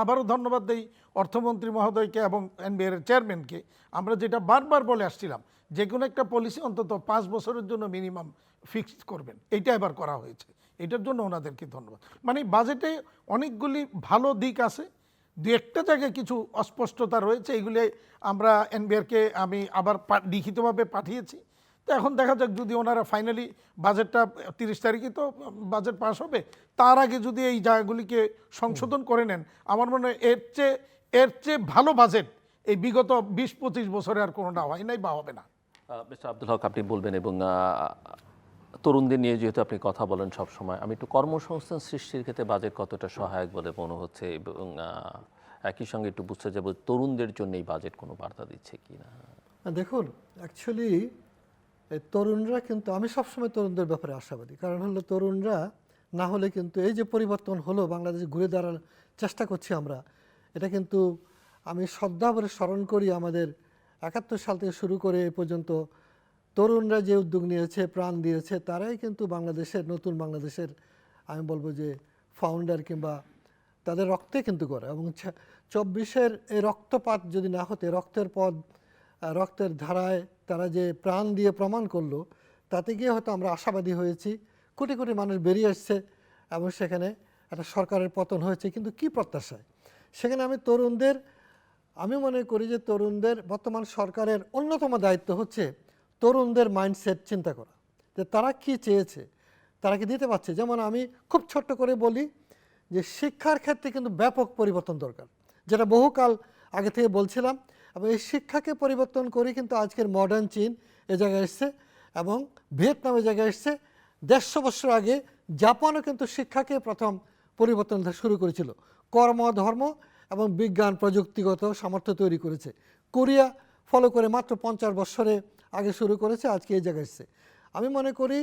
আবারও ধন্যবাদ দেই অর্থমন্ত্রী মহোদয়কে এবং এনবিআর এর চেয়ারম্যানকে। আমরা যেটা বারবার বলে আসছিলাম, যে কোনো একটা পলিসি অন্তত 5 বছরের জন্য মিনিমাম ফিক্সড করবেন, এইটা এবার করা হয়েছে। এটার জন্য ওনাদেরকে ধন্যবাদ। মানে বাজেটে অনেকগুলি ভালো দিক আছে, দু একটা জায়গায় কিছু অস্পষ্টতা রয়েছে, এইগুলি আমরা এনবিআরকে আমি আবার লিখিতভাবে পাঠিয়েছি। তো এখন দেখা যাক, যদি ওনারা ফাইনালি বাজেটটা 30 তারিখে তো বাজেট পাস হবে, তার আগে যদি এই জায়গাগুলিকে সংশোধন করে নেন, আমার মনে হয় এর চেয়ে ভালো বাজেট এই বিগত 20-25 বছরে আর কোনোটা হয় নাই বা হবে না। মিস্টার আব্দুল হক, আপনি বলবেন। এবং তরুণদের নিয়ে যেহেতু আপনি কথা বলেন সব সময়, আমি একটু কর্মসংস্থান সৃষ্টির ক্ষেত্রে বাজেট কতটা সহায়ক বলে মনে হচ্ছে, এবং একই সঙ্গে একটু বুঝতে যাব তরুণদের জন্য এই বাজেট কোনো বার্তা দিচ্ছে কি না? দেখুন, অ্যাকচুয়ালি তরুণরা কিন্তু, আমি সবসময় তরুণদের ব্যাপারে আশাবাদী। কারণ হলো তরুণরা না হলে কিন্তু এই যে পরিবর্তন হলো, বাংলাদেশে ঘুরে দাঁড়ানোর চেষ্টা করছি আমরা, এটা কিন্তু আমি শ্রদ্ধাভরে স্মরণ করি আমাদের 71 সাল থেকে শুরু করে এ পর্যন্ত তরুণরা যে উদ্যোগ নিয়েছে, প্রাণ দিয়েছে, তারাই কিন্তু বাংলাদেশের, নতুন বাংলাদেশের আমি বলবো যে ফাউন্ডার, কিংবা তাদের রক্তে কিন্তু করে। এবং 24-এর এই রক্তপাত যদি না হতে, রক্তের ধারায় তারা যে প্রাণ দিয়ে প্রমাণ করলো, তাতে গিয়ে হয়তো আমরা আশাবাদী হয়েছি, কোটি কোটি মানুষ বেরিয়ে আসছে এবং সেখানে একটা সরকারের পতন হয়েছে। কিন্তু কি প্রত্যাশায় সেখানে আমি মনে করি যে তরুণদের, বর্তমান সরকারের অন্যতম দায়িত্ব হচ্ছে তরুণদের মাইন্ডসেট চিন্তা করা, যে তারা কি চেয়েছে, তারা কি দিতে পারছে। যেমন আমি খুব ছোট্ট করে বলি যে শিক্ষার ক্ষেত্রে কিন্তু ব্যাপক পরিবর্তন দরকার, যেটা বহুকাল আগে থেকে বলছিলাম। এবং এই শিক্ষাকে পরিবর্তন করে কিন্তু আজকের মডার্ন চীন এ জায়গায় এসছে এবং ভিয়েতনাম এ জায়গায় এসছে। 150 বছর আগে জাপানও কিন্তু শিক্ষাকে প্রথম পরিবর্তন শুরু করেছিল, কর্ম, ধর্ম এবং বিজ্ঞান প্রযুক্তিগত সামর্থ্য তৈরি করেছে। কোরিয়া ফলো করে মাত্র 50 বছরে আগে শুরু করেছে, আজকে এই জায়গায় এসছে। আমি মনে করি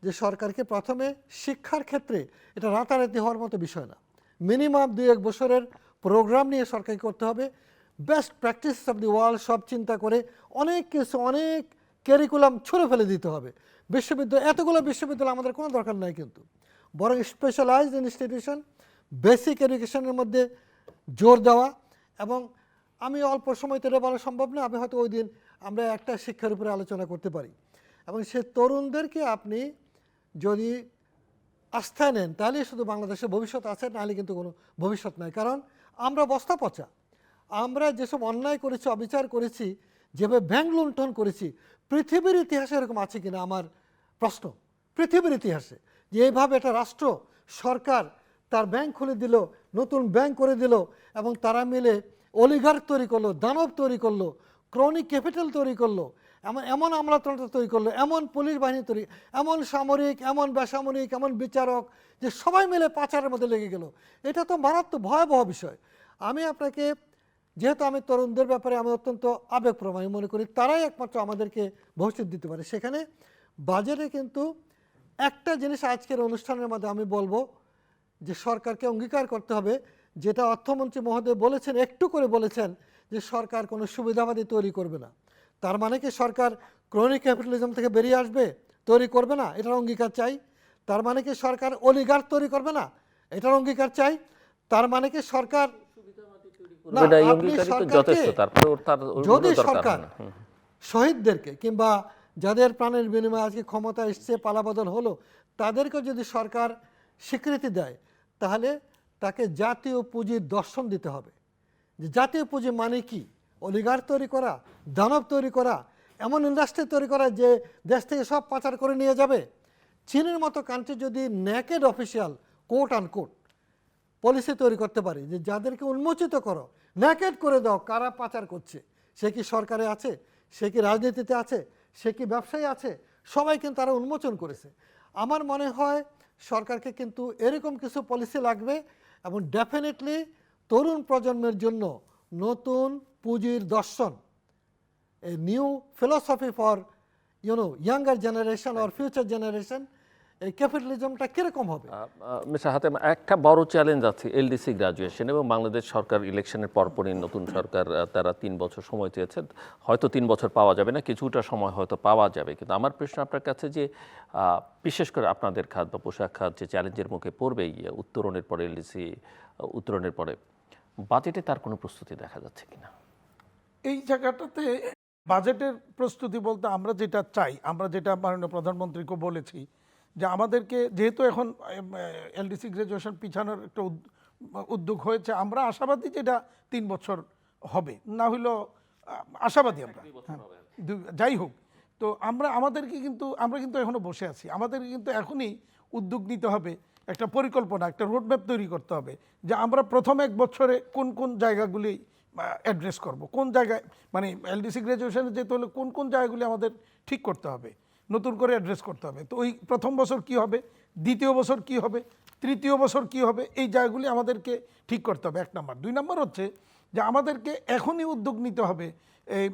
যে সরকারকে প্রথমে শিক্ষার ক্ষেত্রে এটা রাতারাতি হওয়ার মতো বিষয় না, মিনিমাম 2-1 বছরের প্রোগ্রাম নিয়ে সরকারকে করতে হবে। Best practice of the world সব চিন্তা করে অনেক কিছু, অনেক ক্যারিকুলাম ছুঁড়ে ফেলে দিতে হবে। এতগুলো বিশ্ববিদ্যালয় আমাদের কোনো দরকার নাই, কিন্তু বরং স্পেশালাইজড ইনস্টিটিউশন, বেসিক এডুকেশনের মধ্যে জোর দেওয়া। এবং আমি অল্প সময় তো এটা বলা সম্ভব না, আমি হয়তো ওই দিন আমরা একটা শিক্ষার উপরে আলোচনা করতে পারি। এবং সে তরুণদেরকে আপনি যদি আস্থায় নেন, তাহলে শুধু বাংলাদেশের ভবিষ্যৎ আছে, নাহলে কিন্তু কোনো ভবিষ্যৎ নাই। কারণ আমরা বস্তা পচা, আমরা যেসব অন্যায় করেছি, অবিচার করেছি, যেভাবে ব্যাংক লুণ্ঠন করেছি, পৃথিবীর ইতিহাসে এরকম আছে কিনা আমার প্রশ্ন। পৃথিবীর ইতিহাসে যে এইভাবে একটা রাষ্ট্র, সরকার তার ব্যাংক খুলে দিল, নতুন ব্যাংক করে দিল, এবং তারা মিলে অলিগার্ক তৈরি করলো, দানব তৈরি করলো, ক্রনিক ক্যাপিটাল তৈরি করলো, এমন আমলাতন্ত্র তৈরি করলো, এমন পুলিশ বাহিনী তৈরি, এমন সামরিক, এমন বেসামরিক, এমন বিচারক, যে সবাই মিলে পাচারের মধ্যে লেগে গেল। এটা তো মারাত্মক ভয়াবহ বিষয়। আমি আপনাকে, যেহেতু আমি তরুণদের ব্যাপারে আমি অত্যন্ত আবেগপ্রবণ, আমি মনে করি তারাই একমাত্র আমাদেরকে ভবিষ্যৎ দিতে পারে। সেখানে বাজেটে কিন্তু একটা জিনিস আজকের অনুষ্ঠানের মধ্যে আমি বলবো যে সরকারকে অঙ্গীকার করতে হবে, যেটা অর্থমন্ত্রী মহোদয় বলেছেন, একটু করে বলেছেন যে সরকার কোনো সুবিধাবাদী তৈরি করবে না। তার মানে কি সরকার ক্রনিক ক্যাপিটালিজম থেকে বেরিয়ে আসবে, তৈরি করবে না? এটার অঙ্গীকার চাই। তার মানে কি সরকার অলিগার্ক তৈরি করবে না? এটার অঙ্গীকার চাই। তার মানে কি সরকার, যদি সরকার শহীদদেরকে কিংবা যাদের প্রাণের বিনিময়ে আজকে ক্ষমতা এসছে, পালাবদল হলো, তাদেরকে যদি সরকার স্বীকৃতি দেয়, তাহলে তাকে জাতীয় পুঁজির দর্শন দিতে হবে। যে জাতীয় পুঁজি মানে কি? অলিগার্ক তৈরি করা, দানব তৈরি করা, এমন ইন্ডাস্ট্রি তৈরি করা যে দেশ থেকে সব পাচার করে নিয়ে যাবে। চীনের মতো কান্ট্রি যদি naked official quote and quote policy তৈরি করতে পারে, যে যাদেরকে উন্মোচিত করো, নেকেড করে দাও কারা পাচার করছে, সে কি সরকারে আছে, সে কি রাজনীতিতে আছে, সে কি ব্যবসায়ী আছে, সবাই কিন্তু তারা উন্মোচন করেছে। আমার মনে হয় সরকারকে কিন্তু এরকম কিছু পলিসি লাগবে, এবং ডেফিনেটলি তরুণ প্রজন্মের জন্য নতুন পুঁজির দর্শন, a new philosophy for younger generation or future generation, এই ক্যাপিটালিজমটা কিরকম হবে? মিস্টার হাতেম, একটা বড় চ্যালেঞ্জ আছে এলডিসি গ্রাজুয়েশন, এবং বাংলাদেশ সরকার ইলেকশনের পরপরই নতুন সরকার তারা 3 বছর সময় চেয়েছে। হয়তো 3 বছর পাওয়া যাবে না, কিছুটা সময় হয়তো পাওয়া যাবে, কিন্তু আমার প্রশ্ন আপনার কাছে যে বিশেষ করে আপনাদের খাত বা পোশাক খাত যে চ্যালেঞ্জের মুখে পড়বেই উত্তরণের পরে, এলডিসি উত্তরণের পরে, বাজেটে তার কোনো প্রস্তুতি দেখা যাচ্ছে কিনা? এই জায়গাটাতে বাজেটের প্রস্তুতি বলতে আমরা যেটা চাই, আমরা যেটা মাননীয় প্রধানমন্ত্রীকে বলেছি যে আমাদেরকে যেহেতু এখন এলডিসি গ্রাজুয়েশন পিছানোর একটা উদ্যোগ হয়েছে, আমরা আশাবাদী যে এটা 3 বছর হবে, না হইলেও আশাবাদী আমরা। হ্যাঁ, যাই হোক, তো আমরা কিন্তু এখনো বসে আছি। আমাদেরকে কিন্তু এখনই উদ্যোগ নিতে হবে, একটা পরিকল্পনা, একটা রোডম্যাপ তৈরি করতে হবে যে আমরা প্রথম 1 বছরে কোন কোন জায়গাগুলি অ্যাড্রেস করব, কোন জায়গায় মানে এলডিসি গ্রাজুয়েশনে যেতে হলে কোন কোন জায়গাগুলি আমাদের ঠিক করতে হবে, নতুন করে অ্যাড্রেস করতে হবে। তো ওই প্রথম বছর কি হবে, দ্বিতীয় বছর কি হবে, তৃতীয় বছর কি হবে, এই জায়গাগুলি আমাদেরকে ঠিক করতে হবে, 1 নম্বর। 2 নম্বর হচ্ছে যে আমাদেরকে এখনই উদ্যোগ নিতে হবে এই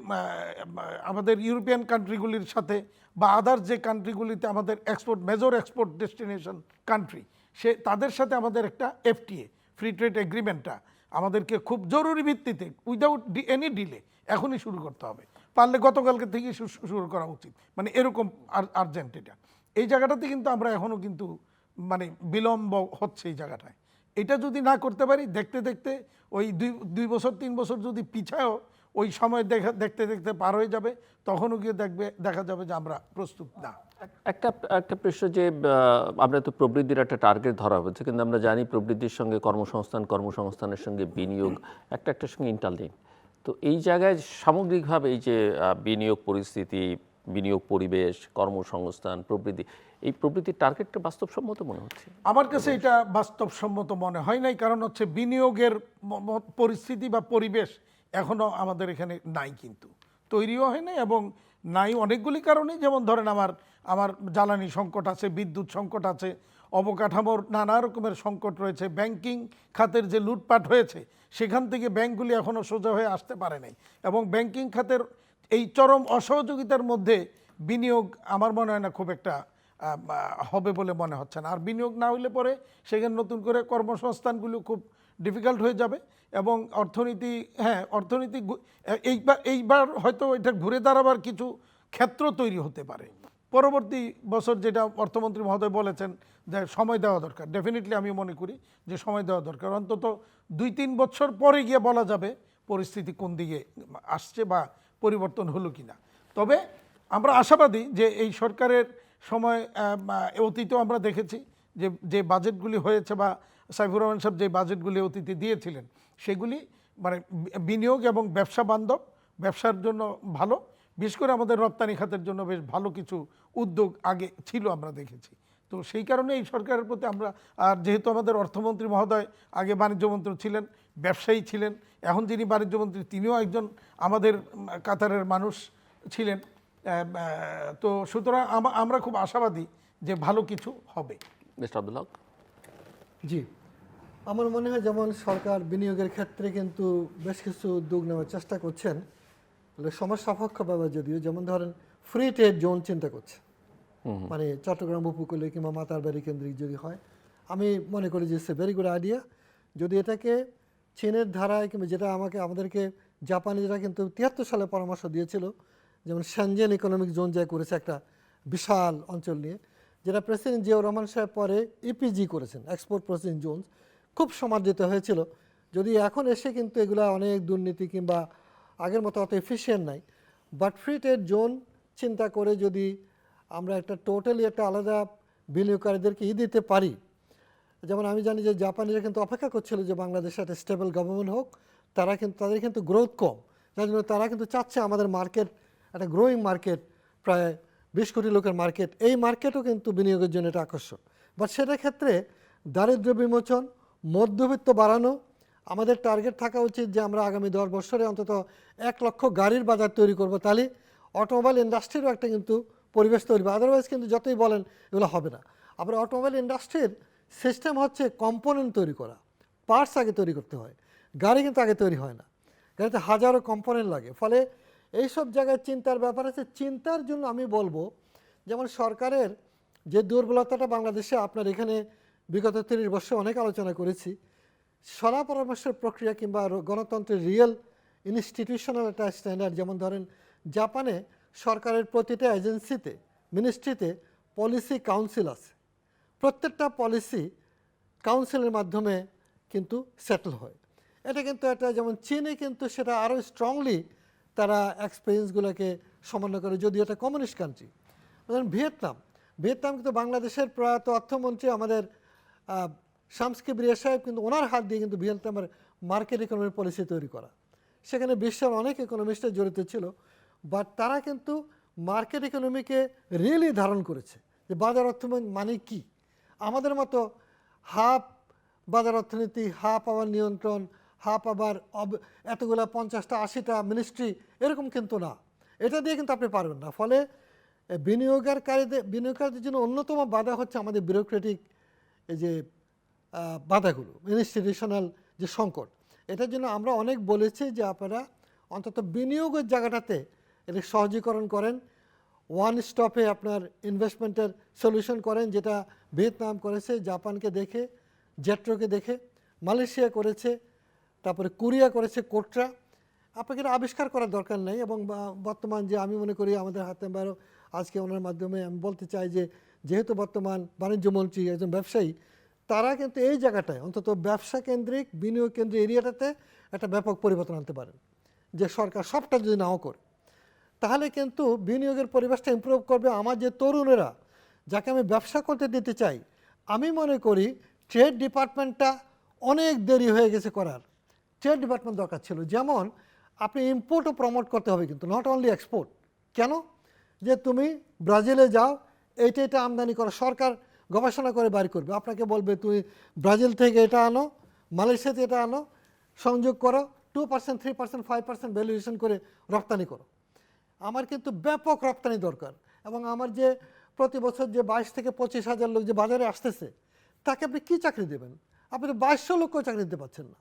আমাদের ইউরোপিয়ান কান্ট্রিগুলির সাথে বা আদার্স যে কান্ট্রিগুলিতে আমাদের মেজর এক্সপোর্ট ডেস্টিনেশন কান্ট্রি, তাদের সাথে আমাদের একটা এফটিএ, ফ্রি ট্রেড এগ্রিমেন্টটা আমাদেরকে খুব জরুরি ভিত্তিতে উইদাউট এনি ডিলে এখনই শুরু করতে হবে। পারলে গতকালকে থেকে শুরু করা উচিত, মানে এরকম আর্জেন্ট। এই জায়গাটাতে কিন্তু আমরা এখনও কিন্তু মানে বিলম্ব হচ্ছে এই জায়গাটায়। এটা যদি না করতে পারি, দেখতে দেখতে ওই 2 বছর 3 বছর যদি পিছায়ও ওই সময় দেখতে দেখতে পার হয়ে যাবে, তখনও গিয়ে দেখা যাবে যে আমরা প্রস্তুত না। একটা একটা প্রশ্ন যে আমরা তো প্রবৃদ্ধির একটা টার্গেট ধরা হচ্ছে, কিন্তু আমরা জানি প্রবৃদ্ধির সঙ্গে কর্মসংস্থানের সঙ্গে বিনিয়োগ একটার সঙ্গে ইন্টারলিঙ্ক। তো এই জায়গায় সামগ্রিকভাবে এই যে বিনিয়োগ পরিস্থিতি, বিনিয়োগ পরিবেশ, কর্মসংস্থান, প্রবৃদ্ধি, এই প্রবৃদ্ধির টার্গেটটা বাস্তবসম্মত মনে হচ্ছে? আমার কাছে এটা বাস্তবসম্মত মনে হয় নাই, কারণ হচ্ছে বিনিয়োগের পরিস্থিতি বা পরিবেশ এখনো আমাদের এখানে নাই, কিন্তু তৈরিও হয় নাই, এবং নাই অনেকগুলি কারণে। যেমন ধরেন আমার জ্বালানি সংকট আছে, বিদ্যুৎ সংকট আছে, অবকাঠামোর নানা রকমের সংকট রয়েছে, ব্যাংকিং খাতের যে লুটপাট হয়েছে সেখান থেকে ব্যাংকগুলি এখনও সোজা হয়ে আসতে পারে নাই, এবং ব্যাংকিং খাতের এই চরম অসহযোগিতার মধ্যে বিনিয়োগ আমার মনে হয় না খুব একটা হবে বলে মনে হচ্ছে না। আর বিনিয়োগ না হইলে পরে সেখানে নতুন করে কর্মসংস্থানগুলো খুব ডিফিকাল্ট হয়ে যাবে, এবং অর্থনীতি এইবার হয়তো এটা ঘুরে দাঁড়াবার কিছু ক্ষেত্র তৈরি হতে পারে পরবর্তী বছর, যেটা অর্থমন্ত্রী মহোদয় বলেছেন যে সময় দেওয়া দরকার। ডেফিনেটলি আমি মনে করি যে সময় দেওয়া দরকার, অন্তত 2-3 বছর পরে গিয়ে বলা যাবে পরিস্থিতি কোন দিকে আসছে বা পরিবর্তন হলো কিনা। তবে আমরা আশাবাদী যে এই সরকারের সময় অতীতেও আমরা দেখেছি যে বাজেটগুলি হয়েছে, বা সাইফুর রহমান সাহেব যে বাজেটগুলি অতীতে দিয়েছিলেন, সেগুলি মানে বিনিয়োগ এবং ব্যবসা বান্ধব, ব্যবসার জন্য ভালো, বিশেষ করে আমাদের রপ্তানি খাতের জন্য বেশ ভালো কিছু উদ্যোগ আগে ছিল আমরা দেখেছি। তো সেই কারণে এই সরকারের প্রতি আমরা, আর যেহেতু আমাদের অর্থমন্ত্রী মহোদয় আগে বাণিজ্যমন্ত্রী ছিলেন, ব্যবসায়ী ছিলেন, এখন যিনি বাণিজ্যমন্ত্রী তিনিও একজন আমাদের কাতারের মানুষ ছিলেন, তো সুতরাং আমরা খুব আশাবাদী যে ভালো কিছু হবে। মিস্টার আব্দুল হক। জি, আমার মনে হয় যেমন সরকার বিনিয়োগের ক্ষেত্রে কিন্তু বেশ কিছু উদ্যোগ নেওয়ার চেষ্টা করছেন, সমাজ সাপেক্ষভাবে যদিও। যেমন ধরেন ফ্রি ট্রেড জোন চিন্তা করছে, মানে চট্টগ্রাম উপকূলে কিংবা মাতারবাড়ি কেন্দ্রিক যদি হয়, আমি মনে করি যে it's a very good idea. যদি এটাকে চীনের ধারায় কিংবা যেটা আমাদেরকে জাপানিরা কিন্তু 73 সালে পরামর্শ দিয়েছিল, যেমন শেনজেন ইকোনমিক জোন যা করেছে একটা বিশাল অঞ্চল নিয়ে, যেটা প্রেসিডেন্ট জিয়াউর রহমান সাহেব পরে ইপিজি করেছেন, এক্সপোর্ট প্রসেসিং জোন, খুব সমাদৃত হয়েছিল। যদি এখন এসে কিন্তু এগুলো অনেক দুর্নীতি কিংবা আগের মতো অত এফিসিয়েন্ট নাই, বাট ফ্রি ট্রেড জোন চিন্তা করে যদি আমরা একটা টোটালি একটা আলাদা বিনিয়োগকারীদেরকে দিতে পারি। যেমন আমি জানি যে জাপানিরা কিন্তু অপেক্ষা করছিল যে বাংলাদেশে একটা স্টেবল গভর্নমেন্ট হোক, তাদের কিন্তু গ্রোথ কম, যার জন্য তারা কিন্তু চাচ্ছে আমাদের মার্কেট একটা গ্রোয়িং মার্কেট, প্রায় 20 কোটি লোকের মার্কেট, এই মার্কেটও কিন্তু বিনিয়োগের জন্য এটা আকর্ষণ। বাট সেটার ক্ষেত্রে দারিদ্র্য বিমোচন, মধ্যবিত্ত বাড়ানো, আমাদের টার্গেট থাকা উচিত যে আমরা আগামী 10 বছরে অন্তত 1 লক্ষ গাড়ির বাজার তৈরি করব, তাহলে অটোমোবাইল ইন্ডাস্ট্রিরও একটা কিন্তু পরিবেশ তৈরি হবে। আদারওয়াইজ কিন্তু যতই বলেন এগুলো হবে না। আবার অটোমোবাইল ইন্ডাস্ট্রির সিস্টেম হচ্ছে কম্পোনেন্ট তৈরি করা, পার্টস আগে তৈরি করতে হয়, গাড়ি কিন্তু আগে তৈরি হয় না, গাড়িতে হাজারো কম্পোনেন্ট লাগে। ফলে এইসব জায়গায় চিন্তার ব্যাপার আছে। চিন্তার জন্য আমি বলবো যেমন সরকারের যে দুর্বলতাটা বাংলাদেশে আপনার এখানে বিগত 30 বছর অনেক আলোচনা করেছি, সলা পরামর্শের প্রক্রিয়া কিংবা গণতন্ত্রের রিয়েল ইনস্টিটিউশনাল একটা স্ট্যান্ডার্ড, যেমন ধরেন জাপানে সরকারের প্রতিটা এজেন্সিতে মিনিস্ট্রিতে পলিসি কাউন্সিল আছে, প্রত্যেকটা পলিসি কাউন্সিলের মাধ্যমে কিন্তু সেটেল হয়। এটা কিন্তু একটা, যেমন চীনে কিন্তু সেটা আরও স্ট্রংলি তারা এক্সপিরিয়েন্সগুলোকে সমন্বয় করে, যদিও এটা কমিউনিস্ট কান্ট্রি। ধরেন ভিয়েতনাম কিন্তু বাংলাদেশের প্রয়াত অর্থমন্ত্রী আমাদের শামস কিবরিয়া সাহেব কিন্তু ওনার হাত দিয়ে কিন্তু ভিয়েতনামের মার্কেট ইকোনমির পলিসি তৈরি করা। সেখানে বিশ্বের অনেক ইকোনমিস্টরা জড়িত ছিল, বাট তারা কিন্তু মার্কেট ইকোনমিকে রিয়েলি ধারণ করেছে যে বাজার অর্থনীতি মানে কি। আমাদের মতো হাফ বাজার অর্থনীতি, হাফ আবার নিয়ন্ত্রণ, হাফ আবার এতগুলা 50টা 80টা মিনিস্ট্রি, এরকম কিন্তু না। এটা দিয়ে কিন্তু আপনি পারবেন না। ফলে বিনিয়োগকারীদের জন্য অন্যতম বাধা হচ্ছে আমাদের বিউরোক্রেটিক এই যে বাধাগুলো, ইনস্টিটিউশনাল যে সংকট। এটার জন্য আমরা অনেক বলেছি যে আপনারা অন্তত বিনিয়োগের জায়গাটাতে এটা সহজীকরণ করেন, ওয়ান স্টপে আপনার ইনভেস্টমেন্টের সলিউশন করেন, যেটা ভিয়েতনাম করেছে, জাপানকে দেখে, জেট্রোকে দেখে, মালয়েশিয়া করেছে, তারপরে কোরিয়া করেছে, কোট্রা। আপনাকে এটা আবিষ্কার করার দরকার নেই। এবং বর্তমান যে আমি মনে করি আমাদের হাতে বারো আজকে ওনার মাধ্যমে আমি বলতে চাই যে যেহেতু বর্তমান বাণিজ্য মন্ত্রী একজন ব্যবসায়ী, তারা কিন্তু এই জায়গাটায় অন্তত ব্যবসা কেন্দ্রিক বিনিয়োগ কেন্দ্রিক এরিয়াটাতে একটা ব্যাপক পরিবর্তন আনতে পারেন। যে সরকার সবটা যদি নাও করে, তাহলে কিন্তু বিনিয়োগের পরিবেশটা ইমপ্রুভ করবে। আমার যে তরুণেরা যাকে আমি ব্যবসা করতে দিতে চাই, আমি মনে করি ট্রেড ডিপার্টমেন্টটা অনেক দেরি হয়ে গেছে করার। ট্রেড ডিপার্টমেন্ট দরকার ছিল। যেমন আপনি ইম্পোর্টও প্রমোট করতে হবে, কিন্তু নট অনলি এক্সপোর্ট। কেন? যে তুমি ব্রাজিলে যাও, এটা আমদানি করো, সরকার গবেষণা করে বাইর করবে, আপনাকে বলবে তুমি ব্রাজিল থেকে এটা আনো, মালয়েশিয়াতে এটা আনো, সংযোগ করো, 2%, 3%, 5% ভ্যালুয়েশন করে রপ্তানি করো। আমার কিন্তু ব্যাপক রপ্তানি দরকার। এবং আমার যে প্রতি বছর যে 22 থেকে 25 হাজার লোক যে বাজারে আসতেছে, তাকে আপনি কী চাকরি দেবেন? আপনি তো 2200 লোককেও চাকরি দিতে পারছেন না।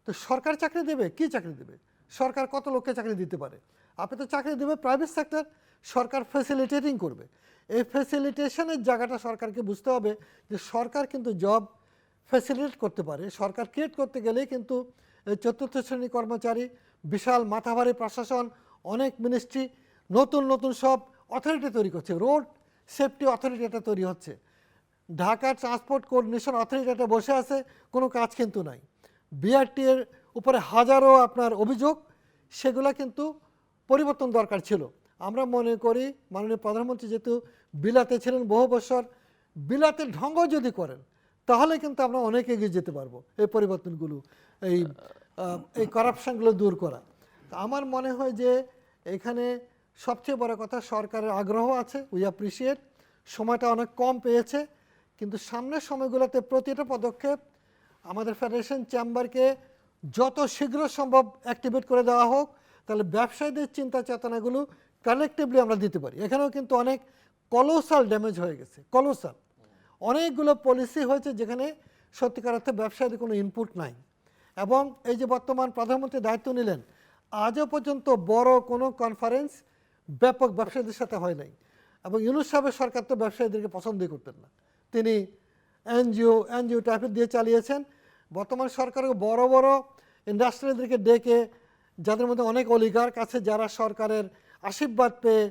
তো সরকার চাকরি দেবে? কি চাকরি দেবে? সরকার কত লোককে চাকরি দিতে পারে? আপনি তো চাকরি দেবে প্রাইভেট সেক্টর, সরকার ফ্যাসিলিটেটিং করবে। এই ফ্যাসিলিটেশনের জায়গাটা সরকারকে বুঝতে হবে যে সরকার কিন্তু জব ফ্যাসিলিটেট করতে পারে। সরকার ক্রিয়েট করতে গেলেই কিন্তু চতুর্থ শ্রেণী কর্মচারী, বিশাল মাথাভারী প্রশাসন, অনেক মিনিস্ট্রি, নতুন নতুন সব অথরিটি তৈরি করছে। রোড সেফটি অথরিটি এটা তৈরি হচ্ছে, ঢাকা ট্রান্সপোর্ট কোঅর্ডিনেশন অথরিটি এটা বসে আছে, কোনো কাজ কিন্তু নাই। বিআরটি এর উপরে হাজারো আপনার অভিযোগ, সেগুলো কিন্তু পরিবর্তন দরকার ছিল। আমরা মনে করি মাননীয় প্রধানমন্ত্রী যেহেতু বিলাতে ছিলেন বহু বছর, বিলাতের ঢঙ্গ যদি করেন তাহলে কিন্তু আমরা অনেক এগিয়ে যেতে পারবো। এই পরিবর্তনগুলো, এই করাপশানগুলো দূর করা। আমার মনে হয় যে এখানে সবচেয়ে বড় কথা সরকারের আগ্রহ আছে, উই অ্যাপ্রিসিয়েট। সময়টা অনেক কম পেয়েছে, কিন্তু সামনের সময়গুলোতে প্রতিটা পদক্ষেপ আমাদের ফেডারেশন চেম্বারকে যত শীঘ্র সম্ভব অ্যাক্টিভেট করে দেওয়া হোক, তাহলে ব্যবসায়ীদের চিন্তা চেতনাগুলো কালেকটিভলি আমরা দিতে পারি। এখানেও কিন্তু অনেক কলোসাল ড্যামেজ হয়ে গেছে, কলোসাল অনেকগুলো পলিসি হয়েছে যেখানে সত্যিকার অর্থে ব্যবসায়ীদের কোনো ইনপুট নাই। এবং এই যে বর্তমান প্রধানমন্ত্রী দায়িত্ব নিলেন, আজও পর্যন্ত বড় কোনো কনফারেন্স ব্যাপক ব্যবসায়ীদের সাথে হয় নাই। এবং ইউনূস সাহেবের সরকার তো ব্যবসায়ীদেরকে পছন্দই করতেন না, তিনি এনজিও টাইপের দিয়ে চালিয়েছেন। বর্তমান সরকারকে বড় বড় ইন্ডাস্ট্রিদেরকে ডেকে, যাদের মধ্যে অনেক অলিগার্ক আছে, যারা সরকারের আশীর্বাদ পেয়ে,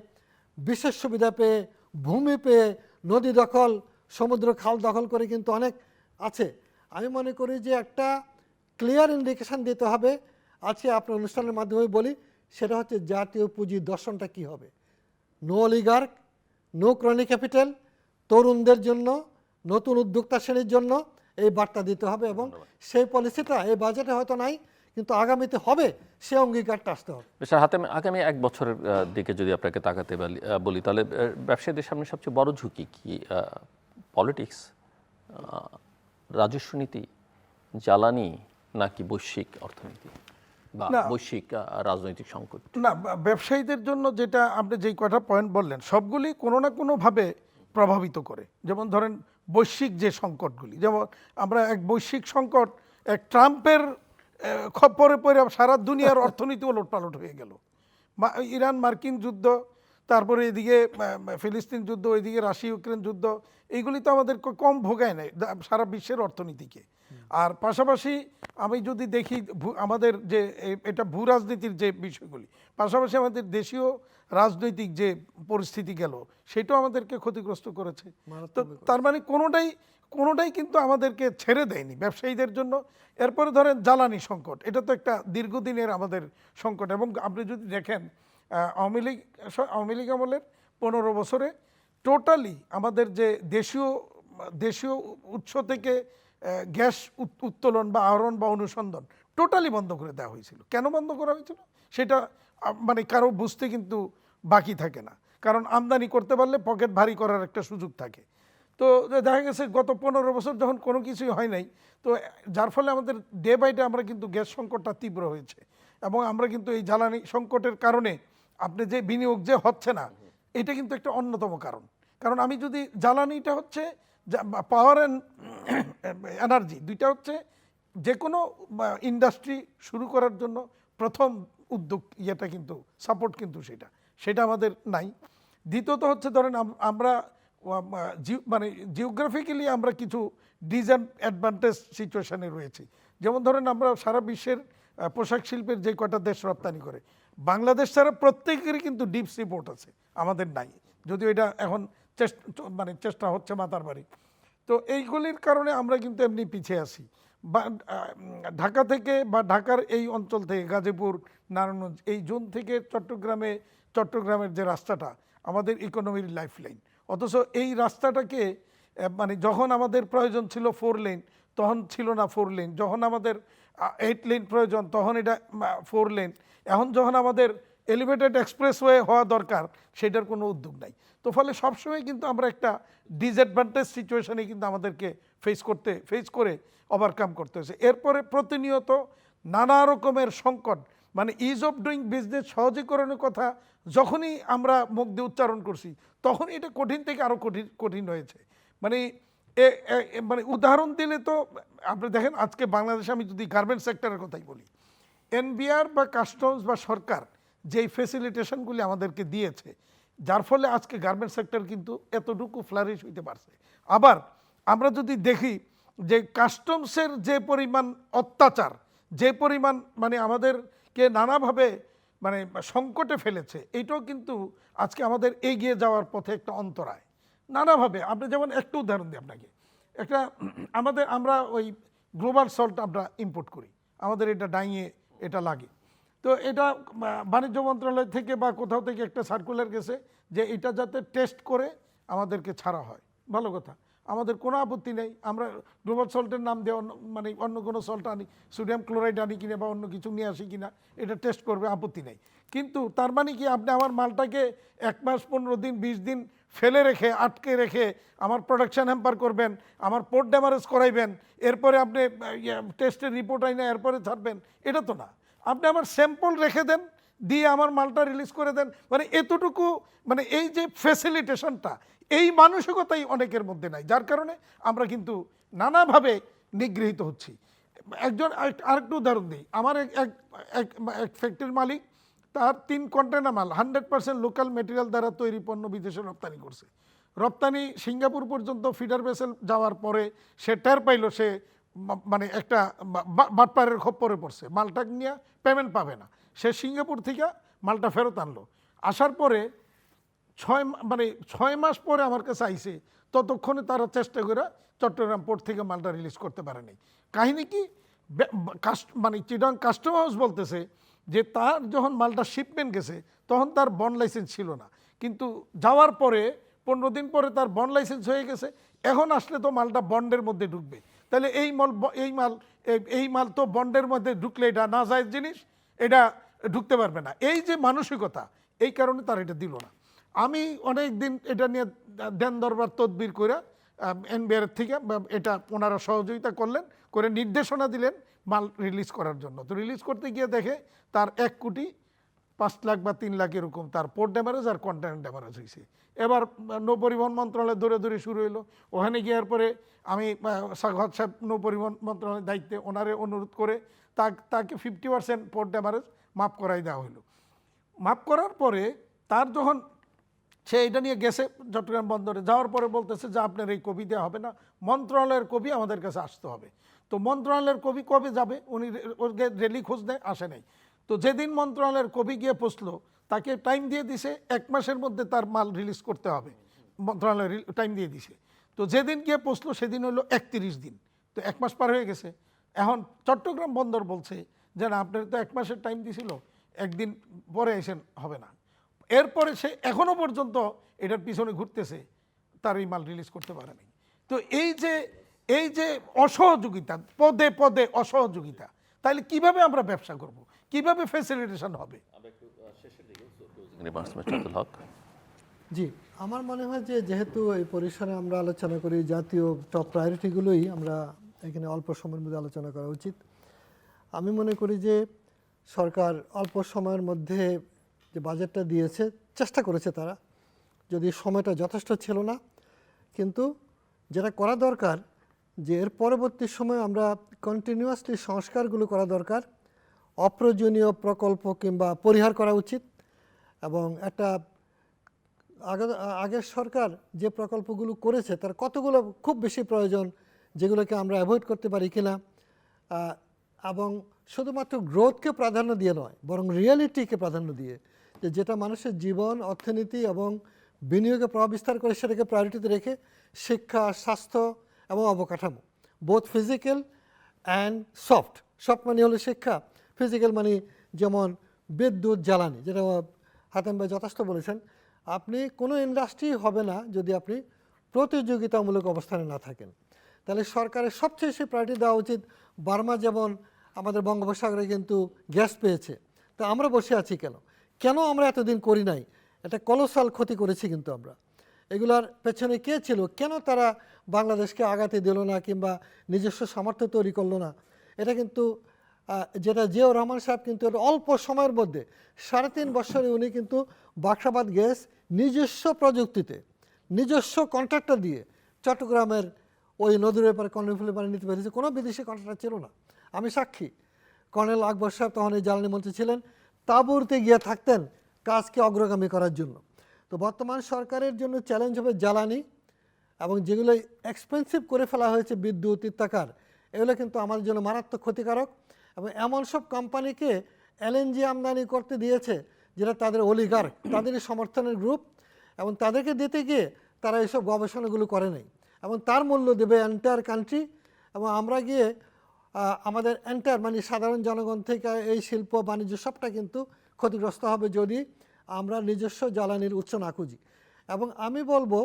বিশেষ সুবিধা পেয়ে, ভূমি পেয়ে, নদী দখল, সমুদ্র খাল দখল করে কিন্তু অনেক আছে। আমি মনে করি যে একটা ক্লিয়ার ইন্ডিকেশান দিতে হবে। আজকে আপনার অনুষ্ঠানের মাধ্যমে বলি, সেটা হচ্ছে জাতীয় পুঁজির দর্শনটা কী হবে। No oligarch, no crony capital, তরুণদের জন্য, নতুন উদ্যোক্তা শ্রেণীর জন্য এই বার্তা দিতে হবে। এবং সেই পলিসিটা এই বাজেটে হয়তো নাই, কিন্তু আগামীতে হবে, সে অঙ্গীকারটা আসতে হবে। হাতে আগামী 1 বছরের দিকে যদি আপনাকে তাকাতে বলি, তাহলে ব্যবসায়ীদের সামনে সবচেয়ে বড় ঝুঁকি কি? পলিটিক্স, রাজস্ব নীতি, জ্বালানি, নাকি বৈশ্বিক অর্থনীতি বা বৈশ্বিক রাজনৈতিক সংকট? না, ব্যবসায়ীদের জন্য যেটা আপনি যেই কয়টা পয়েন্ট বললেন, সবগুলি কোনো না কোনোভাবে প্রভাবিত করে। যেমন ধরেন বৈশ্বিক যে সংকটগুলি, যেমন আমরা এক বৈশ্বিক সংকট, এক ট্রাম্পের খপ্পরে পড়ে সারা দুনিয়ার অর্থনীতি ওলটপালট হয়ে গেল। ইরান মার্কিন যুদ্ধ, তারপরে এদিকে ফিলিস্তিন যুদ্ধ, ওইদিকে রাশিয়া ইউক্রেন যুদ্ধ, এইগুলি তো আমাদের কম ভোগায় নাই সারা বিশ্বের অর্থনীতিকে। আর পাশাপাশি আমি যদি দেখি আমাদের যে এটা ভূ রাজনীতির যে বিষয়গুলি, পাশাপাশি আমাদের দেশীয় রাজনৈতিক যে পরিস্থিতি গেল সেটাও আমাদেরকে ক্ষতিগ্রস্ত করেছে। তো তার মানে কোনোটাই কিন্তু আমাদেরকে ছেড়ে দেয়নি ব্যবসায়ীদের জন্য। এরপরে ধরেন জ্বালানি সংকট, এটা তো একটা দীর্ঘদিনের আমাদের সংকট। এবং আপনি যদি দেখেন আওয়ামী লীগ আমলের 15 বছরে টোটালি আমাদের যে দেশীয় উৎস থেকে গ্যাস উত্তোলন বা আহরণ বা অনুসন্ধান টোটালি বন্ধ করে দেওয়া হয়েছিল। কেন বন্ধ করা হয়েছিল সেটা মানে কারো বুঝতে কিন্তু বাকি থাকে না, কারণ আমদানি করতে পারলে পকেট ভারী করার একটা সুযোগ থাকে। তো দেখা গেছে গত 15 বছর যখন কোনো কিছুই হয় নাই, তো যার ফলে আমাদের ডে বাই ডে আমরা কিন্তু গ্যাস সংকটটা তীব্র হয়েছে। এবং আমরা কিন্তু এই জ্বালানি সংকটের কারণে আপনি যে বিনিয়োগ যে হচ্ছে না, এটা কিন্তু একটা অন্যতম কারণ। কারণ আমি যদি জ্বালানিটা হচ্ছে পাওয়ার অ্যান্ড এনার্জি, দুইটা হচ্ছে যে কোনো ইন্ডাস্ট্রি শুরু করার জন্য প্রথম উদ্যোগ ইয়েটা কিন্তু সাপোর্ট, কিন্তু সেটা আমাদের নাই। দ্বিতীয়ত হচ্ছে ধরেন আমরা মানে জিওগ্রাফিক্যালি আমরা কিছু ডিসঅ্যাডভান্টেজ সিচুয়েশনে রয়েছি। যেমন ধরেন আমরা সারা বিশ্বের পোশাক শিল্পের যে কটা দেশ রপ্তানি করে, বাংলাদেশ ছাড়া প্রত্যেকেরই কিন্তু ডিপ সি পোর্ট আছে, আমাদের নাই, যদিও এটা এখন চেষ্টা হচ্ছে মাতার বাড়ি। তো এইগুলির কারণে আমরা কিন্তু এমনি পিছিয়ে আছি। বা ঢাকা থেকে বা ঢাকার এই অঞ্চল থেকে গাজীপুর, নারায়ণগঞ্জ, এই জোন থেকে চট্টগ্রামের যে রাস্তাটা আমাদের ইকোনমির লাইফলাইন, অথচ এই রাস্তাটাকে মানে যখন আমাদের প্রয়োজন ছিল 4 লেন তখন ছিল না 4 লেন, যখন আমাদের 8 লেন প্রয়োজন তখন এটা 4 লেন, এখন যখন আমাদের এলিভেটেড এক্সপ্রেসওয়ে হওয়া দরকার সেটার কোনো উদ্যোগ নাই। তো ফলে সবসময় কিন্তু আমরা একটা ডিসঅ্যাডভান্টেজ সিচুয়েশনে কিন্তু আমাদেরকে ফেস করে ওভারকাম করতে হয়েছে। এরপরে প্রতিনিয়ত নানা রকমের সংকট, মানে ইজ অফ ডুইং বিজনেস, সহজীকরণের কথা যখনই আমরা মুখ দিয়ে উচ্চারণ করছি তখন এটা কঠিন থেকে আরও কঠিন হয়েছে। মানে মানে উদাহরণ দিলে তো আপনি দেখেন, আজকে বাংলাদেশে আমি যদি গার্মেন্টস সেক্টরের কথাই বলি, এনবিআর বা কাস্টমস বা সরকার যেই ফেসিলিটেশনগুলি আমাদেরকে দিয়েছে, যার ফলে আজকে গার্মেন্টস সেক্টর কিন্তু এতটুকু ফ্লারিশ হইতে পারছে। আবার আমরা যদি দেখি যে কাস্টমসের যে পরিমাণ অত্যাচার, যে পরিমাণ মানে আমাদেরকে নানাভাবে মানে সংকটে ফেলেছে, এইটাও কিন্তু আজকে আমাদের এগিয়ে যাওয়ার পথে একটা অন্তরায় নানাভাবে। আপনি যেমন একটু উদাহরণ দিই আপনাকে, আমরা ওই গ্লোবাল সল্ট আমরা ইম্পোর্ট করি, আমাদের এটা ডাইয়ে এটা লাগে। তো এটা বাণিজ্য মন্ত্রণালয় থেকে বা কোথাও থেকে একটা সার্কুলার গেছে যে এটা যাতে টেস্ট করে আমাদেরকে ছাড়া হয়, ভালো কথা, আমাদের কোনো আপত্তি নেই। আমরা গ্লোবাল সল্টের নাম দিয়ে মানে অন্য কোনো সল্ট আনি, সোডিয়াম ক্লোরাইড আনি কিনা বা অন্য কিছু নিয়ে আসি কিনা, এটা টেস্ট করবে, আপত্তি নেই। কিন্তু তার মানে কি আপনি আমার মালটাকে 1 মাস 15 দিন 20 দিন ফেলে রেখে আটকে রেখে আমার প্রোডাকশান হ্যাম্পার করবেন, আমার পোর্ট ড্যামারেজ করাইবেন, এরপরে আপনি টেস্টের রিপোর্ট আইনা এরপরে ছাড়বেন? এটা তো না। আপনি আমার স্যাম্পল রেখে দেন, দিয়ে আমার মালটা রিলিজ করে দেন। মানে এতটুকু মানে এই যে ফ্যাসিলিটেশনটা, এই মানসিকতাই অনেকের মধ্যে নাই, যার কারণে আমরা কিন্তু নানাভাবে নিগৃহীত হচ্ছি। আরেকটু উদাহরণ দিই, আমার এক ফ্যাক্টরির মালিক, তার 3 কন্টেনার মাল 100% লোকাল মেটেরিয়াল দ্বারা তৈরি পণ্য বিদেশে রপ্তানি করছে। রপ্তানি সিঙ্গাপুর পর্যন্ত ফিডার ভেসেল যাওয়ার পরে সে টের পাইল সে মানে একটা বাটপারের খপ্পরে পড়ছে, মালটা নিয়ে পেমেন্ট পাবে না। সে সিঙ্গাপুর থেকে মালটা ফেরত আনলো, আসার পরে 6 মাস পরে আমার কাছে আইছে, ততক্ষণে তারা চেষ্টা করে চট্টগ্রাম পোর্ট থেকে মালটা রিলিজ করতে পারেনি। কাহিনী কি, মানে চিটাং কাস্টম হাউস বলতেছে যে তার যখন মালটা শিপমেন্ট গেছে তখন তার বন্ড লাইসেন্স ছিল না, কিন্তু যাওয়ার পরে 15 দিন পরে তার বন্ড লাইসেন্স হয়ে গেছে, এখন আসলে তো মালটা বন্ডের মধ্যে ঢুকবে। তাহলে এই মাল তো বন্ডের মধ্যে ঢুকলে এটা না যায় জিনিস, এটা ঢুকতে পারবে না। এই যে মানসিকতা, এই কারণে তার এটা দিল না। আমি অনেক দিন এটা নিয়ে দেন দরবার তদবির করে এনবিআর থেকে এটা ওনারা সহযোগিতা করলেন, করে নির্দেশনা দিলেন মাল রিলিজ করার জন্য। তো রিলিজ করতে গিয়ে দেখে তার 1 কোটি 5 লাখ বা 3 লাখ এরকম তার পোর্ট ড্যামারেজ আর কন্টেনার ড্যামারেজ হয়েছে। এবার নৌ পরিবহন মন্ত্রণালয় দৌড়ে শুরু হইলো। ওখানে গিয়ার পরে আমি সাগর সাহেব নৌ পরিবহন মন্ত্রণালয়ের দায়িত্বে, ওনারে অনুরোধ করে তাকে 50% পোর্ট ড্যামারেজ মাফ করাই দেওয়া হইলো। মাফ করার পরে তার যখন সে এটা নিয়ে গেছে চট্টগ্রাম বন্দরে, যাওয়ার পরে বলতেছে যে আপনার এই কপি দেওয়া হবে না, মন্ত্রণালয়ের কপি আমাদের কাছে আসতে হবে। তো মন্ত্রণালয়ের কপি কবে যাবে, উনি ওকে রেলি খোঁজ দেয়, আসে নাই। তো যেদিন মন্ত্রণালয়ের কপি গিয়ে পৌঁছলো, তাকে টাইম দিয়ে দিছে 1 মাসের মধ্যে তার মাল রিলিজ করতে হবে, মন্ত্রণালয় টাইম দিয়ে দিছে। তো যেদিন গিয়ে পৌঁছলো সেদিন হলো 31 দিন। তো 1 মাস পার হয়ে গেছে। এখন চট্টগ্রাম বন্দর বলছে যে না, আপনার তো 1 মাসের টাইম দিছিল, একদিন পরে এসেন, হবে না। এরপরে সে এখনো পর্যন্ত এটার পিছনে ঘুরতেছে, তার এই মাল রিলিজ করতে পারে নাই। তো এই যে অসহযোগিতা, পদে পদে অসহযোগিতা, তাহলে কিভাবে আমরা ব্যবসা করব, কিভাবে ফ্যাসিলিটেশন হবে? জি, আমার মনে হয় যে যেহেতু এই পরিসরে আমরা আলোচনা করি, জাতীয় টপ প্রায়োরিটিগুলোই আমরা এখানে অল্প সময়ের মধ্যে আলোচনা করা উচিত। আমি মনে করি যে সরকার অল্প সময়ের মধ্যে যে বাজেটটা দিয়েছে, চেষ্টা করেছে তারা, যদি সময়টা যথেষ্ট ছিল না, কিন্তু যেটা করা দরকার যে এর পরবর্তী সময়ে আমরা কন্টিনিউয়াসলি সংস্কারগুলো করা দরকার, অপ্রয়োজনীয় প্রকল্প কিংবা পরিহার করা উচিত। এবং একটা আগের সরকার যে প্রকল্পগুলো করেছে তার কতগুলো খুব বেশি প্রয়োজন, যেগুলোকে আমরা অ্যাভয়েড করতে পারি কিনা, এবং শুধুমাত্র গ্রোথকে প্রাধান্য দিয়ে নয়, বরং রিয়েলিটিকে প্রাধান্য দিয়ে, যেটা মানুষের জীবন, অর্থনীতি এবং বিনিয়োগে প্রভাব বিস্তার করে, সেটাকে প্রায়োরিটিতে রেখে শিক্ষা, স্বাস্থ্য এবং অবকাঠামো, both physical and soft. Soft মানে হলো শিক্ষা, ফিজিক্যাল মানে যেমন বিদ্যুৎ, জ্বালানি, যেটা হাতেম ভাই যথেষ্ট বলেছেন। আপনি কোনো ইন্ডাস্ট্রি হবে না যদি আপনি প্রতিযোগিতামূলক অবস্থানে না থাকেন। তাহলে সরকারের সবচেয়ে বেশি প্রায়োরিটি দেওয়া উচিত। বার্মা যেমন আমাদের বঙ্গোপসাগরে কিন্তু গ্যাস পেয়েছে, তা আমরা বসে আছি কেন? কেন আমরা এতদিন করি নাই? এটা কলোসাল ক্ষতি করেছি কিন্তু আমরা। এগুলার পেছনে কে ছিল? কেন তারা বাংলাদেশকে আগাতে দিল না কিংবা নিজস্ব সামর্থ্য তৈরি করলো না? এটা কিন্তু যেটা জিয়াউর রহমান সাহেব কিন্তু অল্প সময়ের মধ্যে 3.5 বছরে উনি কিন্তু বাখরাবাদ গ্যাস নিজস্ব প্রযুক্তিতে, নিজস্ব কন্ট্রাক্টর দিয়ে চট্টগ্রামের ওই নদীর ব্যাপারে কর্ণফুলি পানি নিতে পেরেছে। কোনো বিদেশি কন্ট্রাক্টর ছিল না, আমি সাক্ষী। কর্নেল আকবর সাহেব তখন এই জ্বালানি মন্ত্রী ছিলেন, তাঁবুতে গিয়ে থাকতেন কাজকে অগ্রগামী করার জন্য। তো বর্তমান সরকারের জন্য চ্যালেঞ্জ হবে জ্বালানি, এবং যেগুলো এক্সপেন্সিভ করে ফেলা হয়েছে, বিদ্যুৎ ইত্যাকার, এগুলো কিন্তু আমাদের জন্য মারাত্মক ক্ষতিকারক। এবং এমন সব কোম্পানিকে এলএনজি আমদানি করতে দিয়েছে যেটা তাদের অলিগার্ক, তাদেরই সমর্থনের গ্রুপ, এবং তাদেরকে দিতে গিয়ে তারা এইসব গবেষণাগুলো করে নাই, এবং তার মূল্য দেবে এন্টায়ার কান্ট্রি। এবং আমরা গিয়ে আমাদের এন্টায়ার মানে সাধারণ জনগণ থেকে এই শিল্প বাণিজ্য সবটা কিন্তু ক্ষতিগ্রস্ত হবে যদি আমরা নিজস্ব জ্বালানির উৎস না খুঁজি। এবং আমি বলবো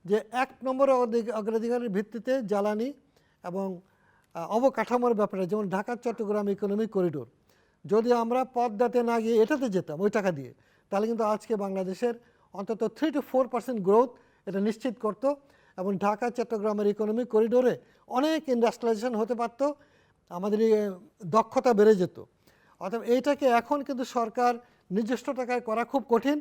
যে 1 নম্বরে অগ্রাধিকারের ভিত্তিতে জ্বালানি এবং অবকাঠামোর ব্যাপারে, যেমন ঢাকা চট্টগ্রাম ইকোনমিক করিডোর, যদি আমরা পদ্মাতে না গিয়ে এটাতে যেতাম ওই টাকা দিয়ে, তাহলে কিন্তু আজকে বাংলাদেশের অন্তত 3 to 4% গ্রোথ এটা নিশ্চিত করত। এবং ঢাকা চট্টগ্রামের ইকোনমিক করিডোরে অনেক ইন্ডাস্ট্রিয়ালাইজেশন হতে পারত, আমাদের দক্ষতা বেড়ে যেত। অর্থাৎ এইটাকে এখন কিন্তু সরকার নিজস্ব টাকায় করা খুব কঠিন।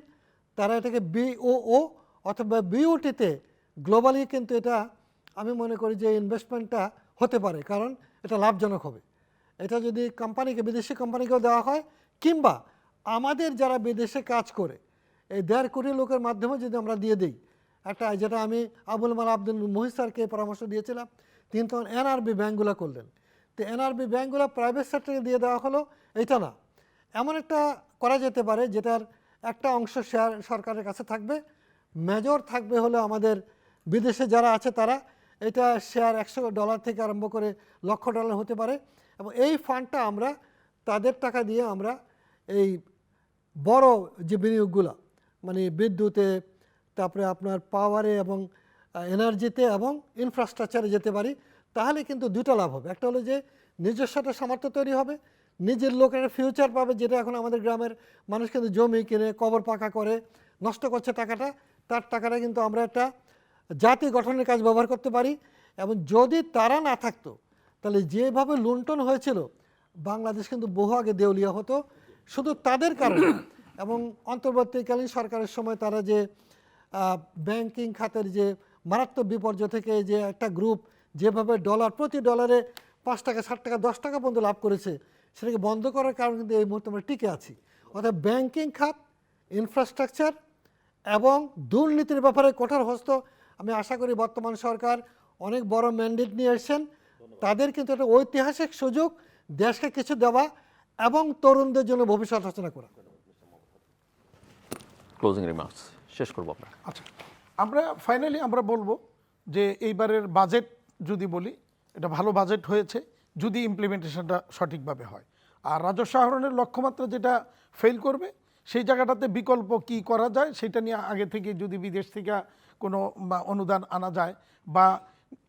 তারা এটাকে বিওও অথবা বিওটিতে গ্লোবালি কিন্তু এটা আমি মনে করি যে ইনভেস্টমেন্টটা হতে পারে, কারণ এটা লাভজনক হবে। এটা যদি কোম্পানিকে, বিদেশি কোম্পানিকেও দেওয়া হয়, কিংবা আমাদের যারা বিদেশে কাজ করে এই 1.5 কোটি লোকের মাধ্যমে যদি আমরা দিয়ে দিই একটা, যেটা আমি আবুল মাল আব্দুল মুহিত স্যারকে পরামর্শ দিয়েছিলাম, তিনি তখন এনআরবি ব্যাঙ্কগুলো করলেন। তো এনআরবি ব্যাঙ্কগুলো প্রাইভেট সেক্টরে দিয়ে দেওয়া হলো, এটা না, এমন একটা করা যেতে পারে যেটার একটা অংশ শেয়ার সরকারের কাছে থাকবে, মেজর থাকবে হলো আমাদের বিদেশে যারা আছে তারা। এটা শেয়ার $100 থেকে আরম্ভ করে $1,00,000 হতে পারে। এবং এই ফান্ডটা আমরা তাদের টাকা দিয়ে আমরা এই বড় যে বিনিয়োগগুলো মানে বিদ্যুতে, তারপরে আপনার পাওয়ারে এবং এনার্জিতে এবং ইনফ্রাস্ট্রাকচারে যেতে পারি। তাহলে কিন্তু দুটো লাভ হবে। একটা হলো যে নিজস্ব একটা সামর্থ্য তৈরি হবে, নিজের লোকের ফিউচার পাবে, যেটা এখন আমাদের গ্রামের মানুষ কিন্তু জমি কিনে কবর পাকা করে নষ্ট করছে টাকাটা, তার টাকাটা কিন্তু আমরা একটা জাতি গঠনের কাজ ব্যবহার করতে পারি। এবং যদি তারা না থাকতো তাহলে যেভাবে লুণ্ঠন হয়েছিল বাংলাদেশ কিন্তু বহু আগে দেউলিয়া হতো শুধু তাদের কারণে। এবং অন্তর্বর্তীকালীন সরকারের সময় তারা যে ব্যাংকিং খাতের যে মারাত্মক বিপর্যয় থেকে যে একটা গ্রুপ যেভাবে প্রতি ডলারে 5 টাকা 7 টাকা 10 টাকা পর্যন্ত লাভ করেছে, সেটাকে বন্ধ করার কারণে কিন্তু এই মুহূর্তে আমরা টিকে আছি। অর্থাৎ ব্যাংকিং খাত, ইনফ্রাস্ট্রাকচার এবং দুর্নীতির ব্যাপারে কঠোর হস্ত। আমি আশা করি বর্তমান সরকার অনেক বড় ম্যান্ডেট নিয়ে এসেছেন, তাদের কিন্তু একটা ঐতিহাসিক সুযোগ দেশকে কিছু দেওয়া এবং তরুণদের জন্য ভবিষ্যৎ রচনা করা। ক্লোজিং রিমার্কস শেষ করবো আপনার। আচ্ছা, আমরা ফাইনালি আমরা বলবো যে এইবারের বাজেট যদি বলি, এটা ভালো বাজেট হয়েছে যদি ইমপ্লিমেন্টেশনটা সঠিকভাবে হয়। আর রাজস্ব আহরণের লক্ষ্যমাত্রা যেটা ফেল করবে সেই জায়গাটাতে বিকল্প কি করা যায় সেটা নিয়ে আগে থেকে যদি বিদেশ থেকে কোনো অনুদান আনা যায়, বা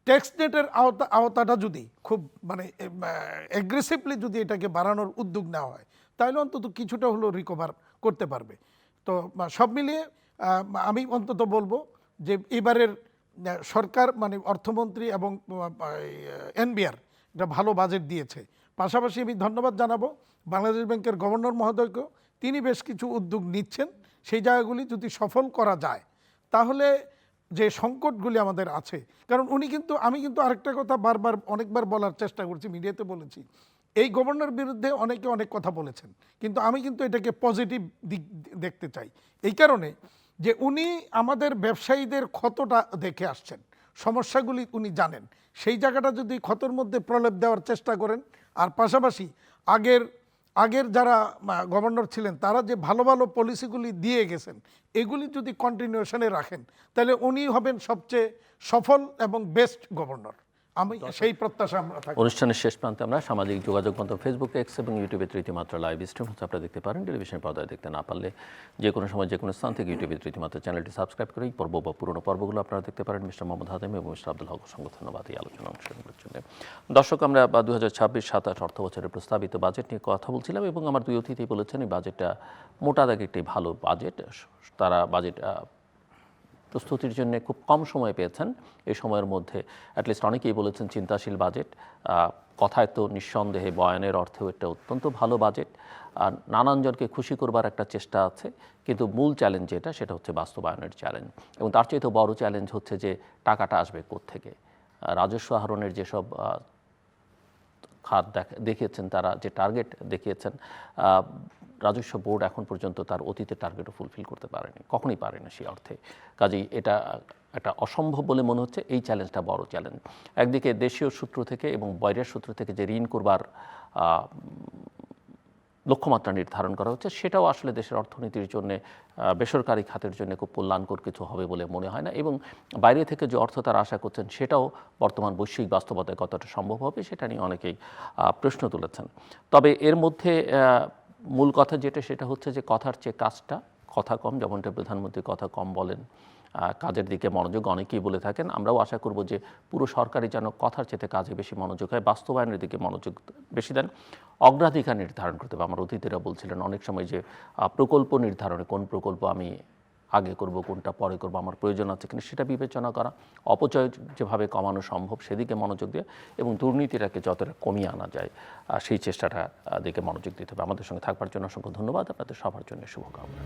ট্যাক্স নেটের আওতাটা যদি খুব মানে অ্যাগ্রেসিভলি যদি এটাকে বাড়ানোর উদ্যোগ নেওয়া হয়, তাহলে অন্তত কিছুটা হলেও রিকভার করতে পারবে। তো সব মিলিয়ে আমি অন্তত বলবো যে এবারের সরকার মানে অর্থমন্ত্রী এবং এনবিআর একটা ভালো বাজেট দিয়েছে। পাশাপাশি আমি ধন্যবাদ জানাবো বাংলাদেশ ব্যাংকের গভর্নর মহোদয়কেও, তিনি বেশ কিছু উদ্যোগ নিচ্ছেন। সেই জায়গাগুলি যদি সফল করা যায় তাহলে যে সংকটগুলি আমাদের আছে, কারণ উনি কিন্তু, আমি কিন্তু আরেকটা কথা বারবার অনেকবার বলার চেষ্টা করছি, মিডিয়াতে বলেছি, এই গভর্নর বিরুদ্ধে অনেকে অনেক কথা বলেছেন, কিন্তু আমি কিন্তু এটাকে পজিটিভ দিক দেখতে চাই। এই কারণে যে উনি আমাদের ব্যবসায়ীদের ক্ষতটা দেখে আসছেন, সমস্যাগুলি উনি জানেন, সেই জায়গাটা যদি ক্ষতর মধ্যে প্রলেপ দেওয়ার চেষ্টা করেন, আর পাশাপাশি আগের যারা গভর্নর ছিলেন তারা যে ভালো ভালো পলিসিগুলি দিয়ে গেছেন এগুলি যদি কন্টিনিউশনে রাখেন, তাহলে উনি হবেন সবচেয়ে সফল এবং বেস্ট গভর্নর। আমি সেই প্রত্যাশা আমরা থাকি। অনুষ্ঠানের শেষ প্রান্তে আমরা সামাজিক যোগাযোগ মাধ্যম ফেসবুক, এক্স এবং ইউটিউবে তৃতীয়মাত্রা লাইভ স্ট্রিম হচ্ছে, আপনারা দেখতে পারেন। টেলিভিশন পর্দায় দেখতে না পারলে যে কোনো সময় যে কোনো স্থান থেকে ইউটিউবে তৃতীয়মাত্রা চ্যানেলটি সাবস্ক্রাইব করে এই পর্ব বা পুরনো পর্বগুলো আপনারা দেখতে পারেন। মিস্টার মোহাম্মদ হাতেম এবং মিস্টার আব্দুল হক সঙ্গে ধন্যবাদ এই আলোচনা অংশগ্রহণের জন্য। দর্শক, আমরা 2026-27 অর্থ বছরের প্রস্তাবিত বাজেট নিয়ে কথা বলছিলাম এবং আমার দুই অতিথি বলেছেন এই বাজেটটা মোটা দাগে একটি ভালো বাজেট। তারা বাজেট প্রস্তুতির জন্য খুব কম সময় পেয়েছেন। এই সময়ের মধ্যে অ্যাটলিস্ট অনেকেই বলেছেন চিন্তাশীল বাজেট। কথায় তো নিঃসন্দেহে বয়ানের অর্থেও একটা অত্যন্ত ভালো বাজেট। আর নানানজনকে খুশি করবার একটা চেষ্টা আছে, কিন্তু মূল চ্যালেঞ্জ যেটা সেটা হচ্ছে বাস্তবায়নের চ্যালেঞ্জ, এবং তার চেয়ে তো বড় চ্যালেঞ্জ হচ্ছে যে টাকাটা আসবে কোত্থেকে। রাজস্ব আহরণের যেসব খাত দেখিয়েছেন, তারা যে টার্গেট দেখিয়েছেন, রাজস্ব বোর্ড এখন পর্যন্ত তার অতীতের টার্গেটও ফুলফিল করতে পারেনি, কখনোই পারে না সেই অর্থে। কাজেই এটা একটা অসম্ভব বলে মনে হচ্ছে। এই চ্যালেঞ্জটা বড় চ্যালেঞ্জ। একদিকে দেশীয় সূত্র থেকে এবং বাইরের সূত্র থেকে যে ঋণ করবার লক্ষ্যমাত্রা নির্ধারণ করা হচ্ছে, সেটাও আসলে দেশের অর্থনীতির জন্য, বেসরকারি খাতের জন্য খুব কল্যাণকর কিছু হবে বলে মনে হয় না। এবং বাইরে থেকে যে অর্থ তারা আশা করছেন সেটাও বর্তমান বৈশ্বিক বাস্তবতায় কতটা সম্ভব হবে সেটা নিয়ে অনেকেই প্রশ্ন তুলেছেন। তবে এর মধ্যে মূল কথা যেটা, সেটা হচ্ছে যে কথার চেয়ে কাজটা, কথা কম, যেমনটা প্রধানমন্ত্রী কথা কম বলেন, কাজের দিকে মনোযোগ অনেকেই বলে থাকেন। আমরাও আশা করব যে পুরো সরকারই যেন কথার চেয়ে কাজে বেশি মনোযোগ হয়, বাস্তবায়নের দিকে মনোযোগ বেশি দেন, অগ্রাধিকার নির্ধারণ করতে হবে। আমার অতিথিরা বলছিলেন অনেক সময় যে প্রকল্প নির্ধারণে কোন প্রকল্প আমি আগে করব, কোনটা পরে করব, আমার প্রয়োজন আছে কিনা সেটা বিবেচনা করা, অপচয় যেভাবে কমানো সম্ভব সেদিকে মনোযোগ দেওয়া, এবং দুর্নীতিটাকে যতটা কমিয়ে আনা যায় সেই চেষ্টাটা দিকে মনোযোগ দিতে হবে। আমাদের সঙ্গে থাকবার জন্য অসংখ্য ধন্যবাদ। আপনাদের সবার জন্য শুভকামনা।